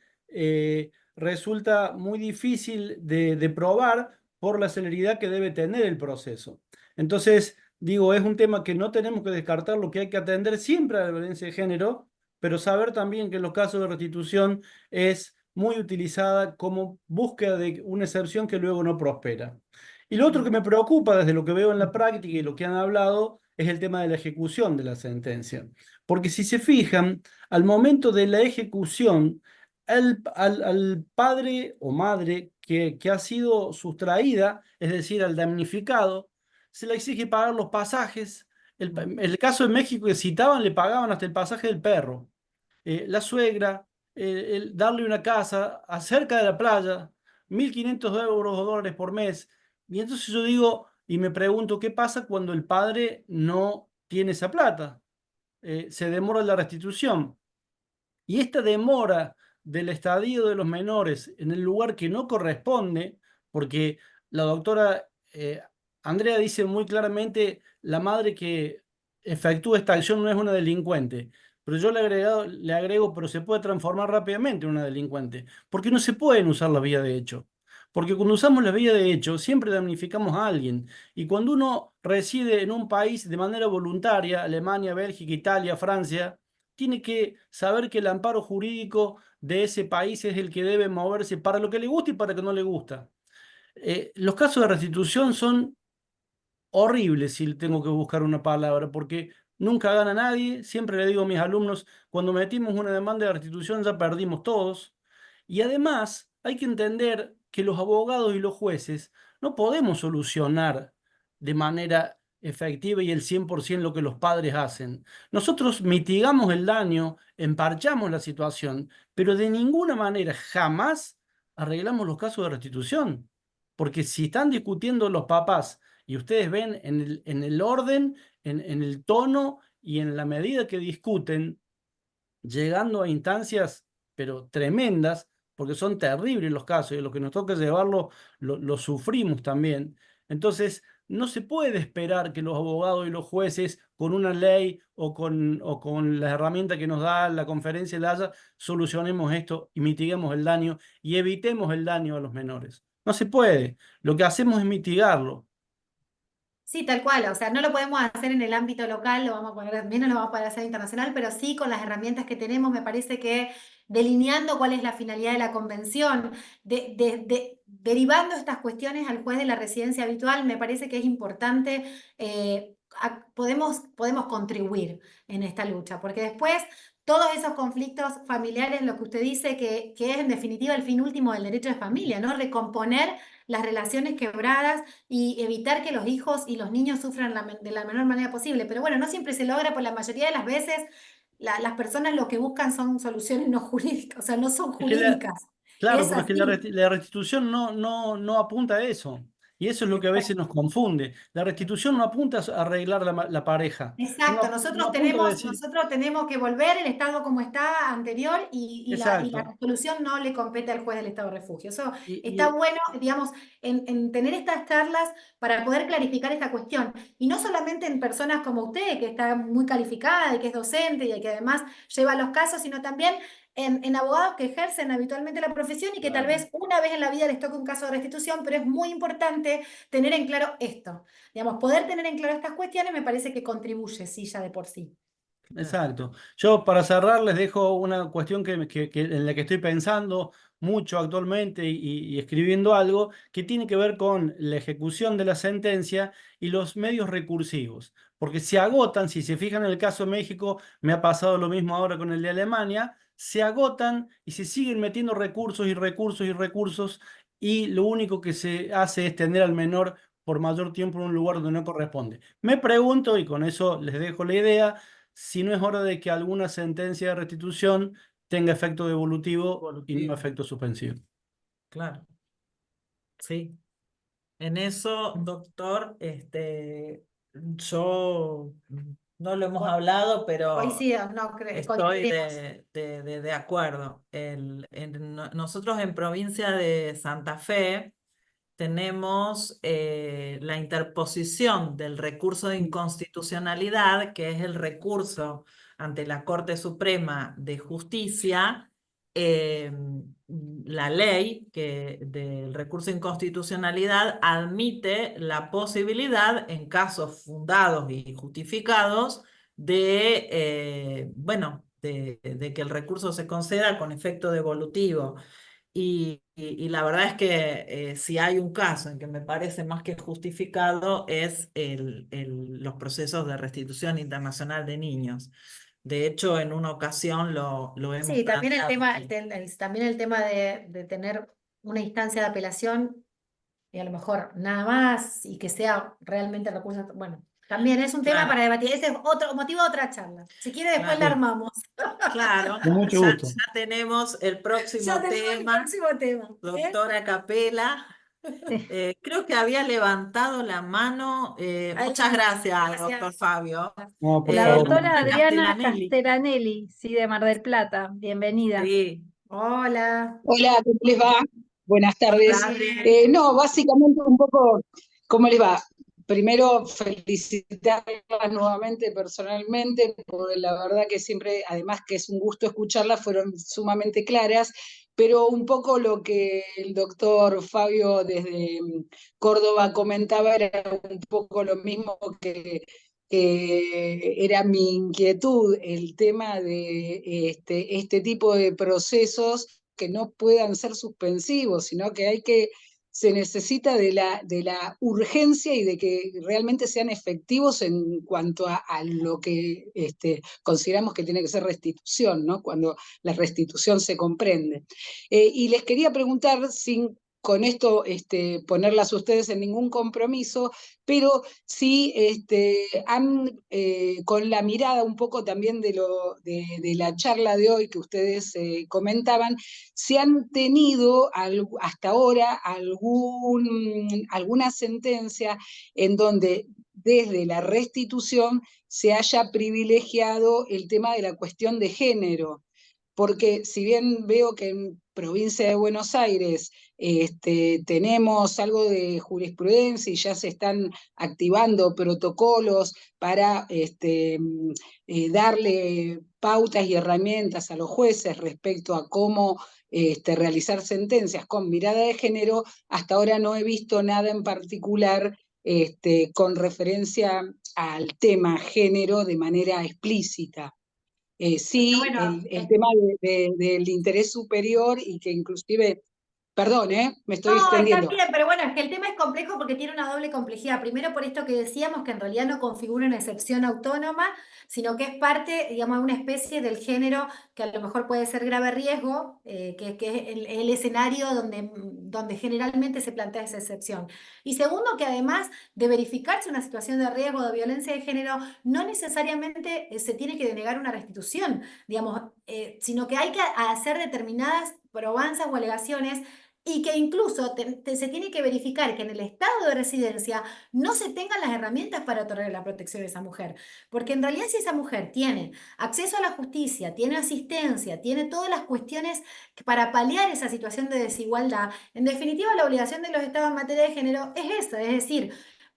resulta muy difícil de probar por la celeridad que debe tener el proceso. Entonces, digo, es un tema que no tenemos que descartar, lo que hay que atender siempre a la violencia de género, pero saber también que en los casos de restitución es muy utilizada como búsqueda de una excepción que luego no prospera. Y lo otro que me preocupa desde lo que veo en la práctica y lo que han hablado es el tema de la ejecución de la sentencia. Porque si se fijan, al momento de la ejecución, al padre o madre que ha sido sustraída, es decir, al damnificado, se le exige pagar los pasajes. El caso de México que citaban, le pagaban hasta el pasaje del perro. La suegra, darle una casa cerca de la playa, 1.500 euros o dólares por mes. Y entonces yo digo, y me pregunto, ¿qué pasa cuando el padre no tiene esa plata? Se demora la restitución. Y esta demora del estadio de los menores en el lugar que no corresponde, porque la doctora Andrea dice muy claramente, la madre que efectúa esta acción no es una delincuente, pero yo le agrego, pero se puede transformar rápidamente en una delincuente, porque no se pueden usar las vías de hecho. Porque cuando usamos las vías de hecho, siempre damnificamos a alguien. Y cuando uno reside en un país de manera voluntaria, Alemania, Bélgica, Italia, Francia, tiene que saber que el amparo jurídico de ese país es el que debe moverse para lo que le gusta y para lo que no le gusta. Los casos de restitución son horribles, si tengo que buscar una palabra, porque nunca gana nadie. Siempre le digo a mis alumnos, cuando metimos una demanda de restitución ya perdimos todos. Y además hay que entender que los abogados y los jueces no podemos solucionar de manera efectiva y el 100% lo que los padres hacen. Nosotros mitigamos el daño, emparchamos la situación, pero de ninguna manera jamás arreglamos los casos de restitución. Porque si están discutiendo los papás y ustedes ven en el orden, en el tono y en la medida que discuten, llegando a instancias, pero tremendas, porque son terribles los casos y lo que nos toca llevarlo lo sufrimos también. Entonces, no se puede esperar que los abogados y los jueces, con una ley o con la herramienta que nos da la conferencia de la Haya, solucionemos esto y mitiguemos el daño y evitemos el daño a los menores. No se puede. Lo que hacemos es mitigarlo. Sí, tal cual, o sea, no lo podemos hacer en el ámbito local, lo vamos a poner, menos lo vamos a poder hacer internacional, pero sí con las herramientas que tenemos, me parece que delineando cuál es la finalidad de la convención, derivando estas cuestiones al juez de la residencia habitual, me parece que es importante, podemos contribuir en esta lucha, porque después todos esos conflictos familiares, lo que usted dice, que es en definitiva el fin último del derecho de familia, ¿no? Recomponer las relaciones quebradas y evitar que los hijos y los niños sufran de la menor manera posible. Pero bueno, no siempre se logra, por la mayoría de las veces las personas lo que buscan son soluciones no jurídicas, o sea, no son Es que jurídicas. claro, Es pero es que así. la restitución no apunta a eso. Y eso es lo que a veces nos confunde. La restitución no apunta a arreglar la pareja. Exacto, No apunta a decir, nosotros tenemos que volver el estado como está anterior y la exacto. resolución no le compete al juez del estado de refugio. Eso Y, está y- bueno, digamos, en tener estas charlas para poder clarificar esta cuestión. Y no solamente en personas como usted, que está muy calificada y que es docente y que además lleva los casos, sino también en abogados que ejercen habitualmente la profesión y que tal claro. vez una vez en la vida les toque un caso de restitución, pero es muy importante tener en claro esto. Digamos, poder tener en claro estas cuestiones me parece que contribuye, sí, ya de por sí. Exacto. Yo para cerrar les dejo una cuestión en la que estoy pensando mucho actualmente y escribiendo algo que tiene que ver con la ejecución de la sentencia y los medios recursivos. Porque se agotan, si se fijan en el caso de México, me ha pasado lo mismo ahora con el de Alemania, se agotan y se siguen metiendo recursos y recursos y recursos y lo único que se hace es tener al menor por mayor tiempo en un lugar donde no corresponde. Me pregunto, y con eso les dejo la idea, si no es hora de que alguna sentencia de restitución tenga efecto devolutivo y no Evolutivo, efecto suspensivo. claro, sí. En eso, doctor, yo no lo hemos Co- hablado, pero Coincido, no, estoy coincidimos. de acuerdo. Nosotros en provincia de Santa Fe tenemos la interposición del recurso de inconstitucionalidad, que es el recurso ante la Corte Suprema de Justicia, la ley del recurso de inconstitucionalidad admite la posibilidad, en casos fundados y justificados, de que el recurso se conceda con efecto devolutivo. Y la verdad es que si hay un caso en que me parece más que justificado es los procesos de restitución internacional de niños. De hecho, en una ocasión lo hemos Sí, también el planteado. tema, también el tema de tener una instancia de apelación y a lo mejor nada más y que sea realmente recurso, bueno, también es un tema Claro, para debatir. Ese es otro motivo de otra charla. Si quiere, después la claro, Sí, armamos. claro. con mucho Ya, gusto. ya tenemos el Ya próximo tenemos el tema, próximo tema. doctora Capela. Sí. Creo que había levantado la mano. Muchas gracias, doctor Gracias. Fabio. No, por La favor. doctora Doctora Adriana Castellanelli. Castellanelli, sí, de Mar del Plata. Bienvenida. Sí. Hola. Hola, ¿cómo les va? Buenas Hola, tardes. Adri. No, básicamente un poco, ¿cómo les va? Primero, felicitarlas nuevamente personalmente, porque la verdad que siempre, además que es un gusto escucharlas, fueron sumamente claras, pero un poco lo que el doctor Fabio desde Córdoba comentaba era un poco lo mismo que era mi inquietud, el tema de este tipo de procesos que no puedan ser suspensivos, sino que se necesita de la urgencia y de que realmente sean efectivos en cuanto a lo que consideramos que tiene que ser restitución, ¿no? Cuando la restitución se comprende. Y les quería preguntar, sin con esto ponerlas ustedes en ningún compromiso, pero sí han, con la mirada un poco también de la charla de hoy que ustedes comentaban, si han tenido hasta ahora alguna sentencia en donde desde la restitución se haya privilegiado el tema de la cuestión de género, porque si bien veo que en provincia de Buenos Aires tenemos algo de jurisprudencia y ya se están activando protocolos para darle pautas y herramientas a los jueces respecto a cómo realizar sentencias con mirada de género, hasta ahora no he visto nada en particular con referencia al tema género de manera explícita. Es que Sí, bueno, el tema del interés superior y que inclusive, perdón, me estoy no, está extendiendo. bien, pero bueno, es que el tema es complejo porque tiene una doble complejidad. Primero por esto que decíamos, que en realidad no configura una excepción autónoma, sino que es parte, digamos, de una especie del género que a lo mejor puede ser grave riesgo, que es el escenario donde generalmente se plantea esa excepción. Y segundo, que además de verificarse una situación de riesgo de violencia de género, no necesariamente se tiene que denegar una restitución, digamos, sino que hay que hacer determinadas probanzas o alegaciones y que incluso se tiene que verificar que en el estado de residencia no se tengan las herramientas para otorgar la protección a esa mujer. Porque en realidad si esa mujer tiene acceso a la justicia, tiene asistencia, tiene todas las cuestiones para paliar esa situación de desigualdad, en definitiva la obligación de los estados en materia de género es esa, es decir,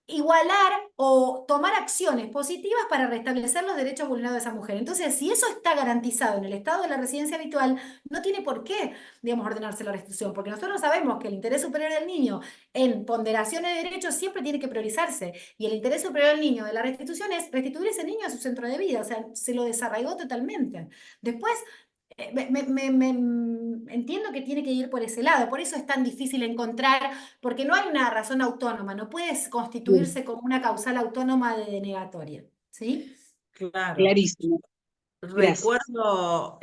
igualar o tomar acciones positivas para restablecer los derechos vulnerados de esa mujer. Entonces, si eso está garantizado en el estado de la residencia habitual, no tiene por qué, digamos, ordenarse la restitución, porque nosotros sabemos que el interés superior del niño en ponderaciones de derechos siempre tiene que priorizarse, y el interés superior del niño de la restitución es restituir ese niño a su centro de vida, o sea, se lo desarraigó totalmente. Después, entiendo que tiene que ir por ese lado, por eso es tan difícil encontrar, porque no hay una razón autónoma, no puede constituirse como una causal autónoma de denegatoria, ¿sí? Claro. Clarísimo, gracias. Recuerdo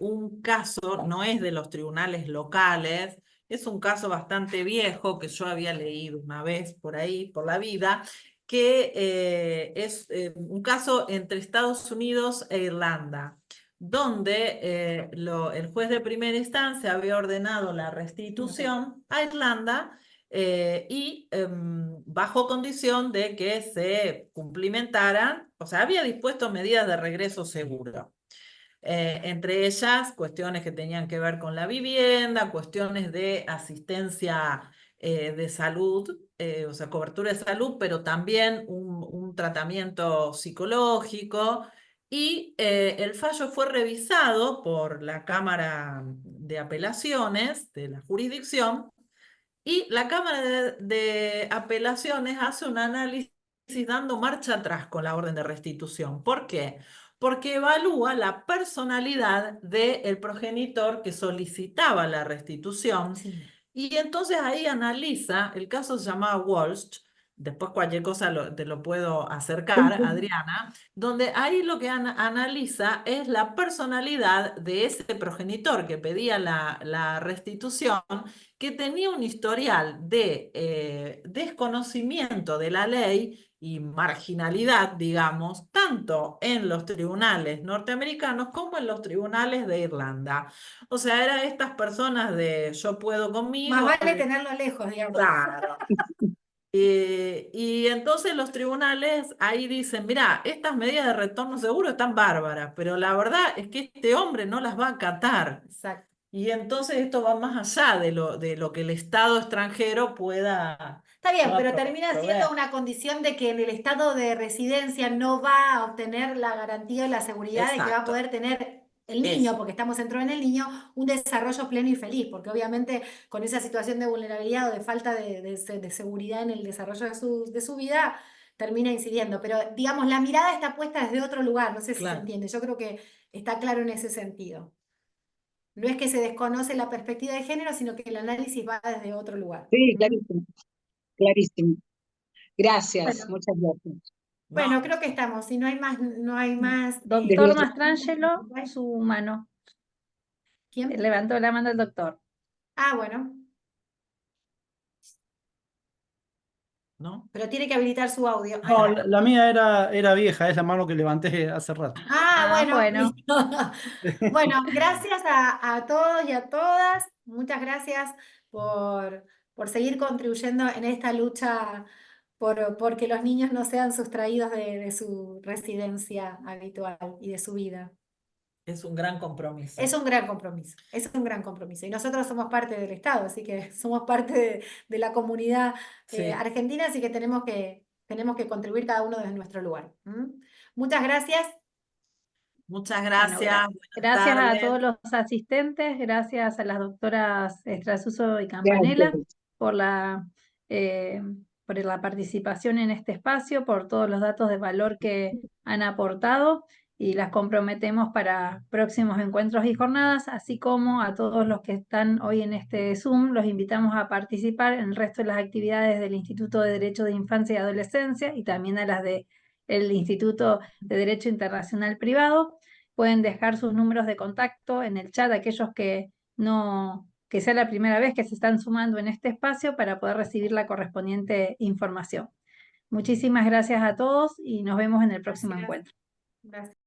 un caso, no es de los tribunales locales, es un caso bastante viejo que yo había leído una vez por ahí, por la vida, que es un caso entre Estados Unidos e Irlanda, donde el juez de primera instancia había ordenado la restitución a Irlanda bajo condición de que se cumplimentaran, o sea, había dispuesto medidas de regreso seguro. Entre ellas, cuestiones que tenían que ver con la vivienda, cuestiones de asistencia de salud, o sea, cobertura de salud, pero también un tratamiento psicológico y el fallo fue revisado por la Cámara de Apelaciones de la jurisdicción, y la Cámara de Apelaciones hace un análisis dando marcha atrás con la orden de restitución. ¿Por qué? Porque evalúa la personalidad del progenitor que solicitaba la restitución, Sí. y entonces ahí analiza, el caso se llamaba Walsh, después cualquier cosa te lo puedo acercar, Adriana, donde ahí lo que analiza es la personalidad de ese progenitor que pedía la restitución, que tenía un historial de desconocimiento de la ley y marginalidad, digamos, tanto en los tribunales norteamericanos como en los tribunales de Irlanda. O sea, eran estas personas de yo puedo conmigo. Más vale tenerlo lejos, digamos. Claro. Y entonces los tribunales ahí dicen, mira, estas medidas de retorno seguro están bárbaras, pero la verdad es que este hombre no las va a acatar. Exacto. Y entonces esto va más allá de lo que el Estado extranjero pueda... Está bien, pueda pero termina proveer. siendo una condición de que en el estado de residencia no va a obtener la garantía y la seguridad de que va a Exacto. poder tener el niño, Eso. porque estamos centrados en el niño, un desarrollo pleno y feliz, porque obviamente con esa situación de vulnerabilidad o de falta de seguridad en el desarrollo de su vida, termina incidiendo. Pero digamos, la mirada está puesta desde otro lugar, no sé si se Claro. entiende, yo creo que está claro en ese sentido. No es que se desconoce la perspectiva de género, sino que el análisis va desde otro lugar. Sí, clarísimo, clarísimo. Gracias, Bueno. muchas gracias. Bueno, No. creo que estamos. Si no hay más, no hay más. Doctor Mastrangelo, su mano. ¿Quién? Levantó la mano el doctor. Ah, bueno. ¿No? Pero tiene que habilitar su audio. Ahí No, va. la mía era vieja, es la mano que levanté hace rato. Ah, bueno, bueno. listo. Bueno, gracias a todos y a todas. Muchas gracias por seguir contribuyendo en esta lucha porque los niños no sean sustraídos de su residencia habitual y de su vida. Es un gran compromiso. Es un gran compromiso, es un gran compromiso. Y nosotros somos parte del Estado, así que somos parte de la comunidad Sí. argentina, así que tenemos que contribuir cada uno desde nuestro lugar. Muchas gracias. Muchas Bueno, gracias. Buenas gracias a tardes. todos los asistentes, gracias a las doctoras Estrasuso y Gracias. Campanella eh, por la participación en este espacio, por todos los datos de valor que han aportado, y las comprometemos para próximos encuentros y jornadas, así como a todos los que están hoy en este Zoom, los invitamos a participar en el resto de las actividades del Instituto de Derecho de Infancia y Adolescencia y también a las del Instituto de Derecho Internacional Privado. Pueden dejar sus números de contacto en el chat, aquellos que sea la primera vez que se están sumando en este espacio para poder recibir la correspondiente información. Muchísimas gracias a todos y nos vemos en el próximo Gracias. encuentro. Gracias.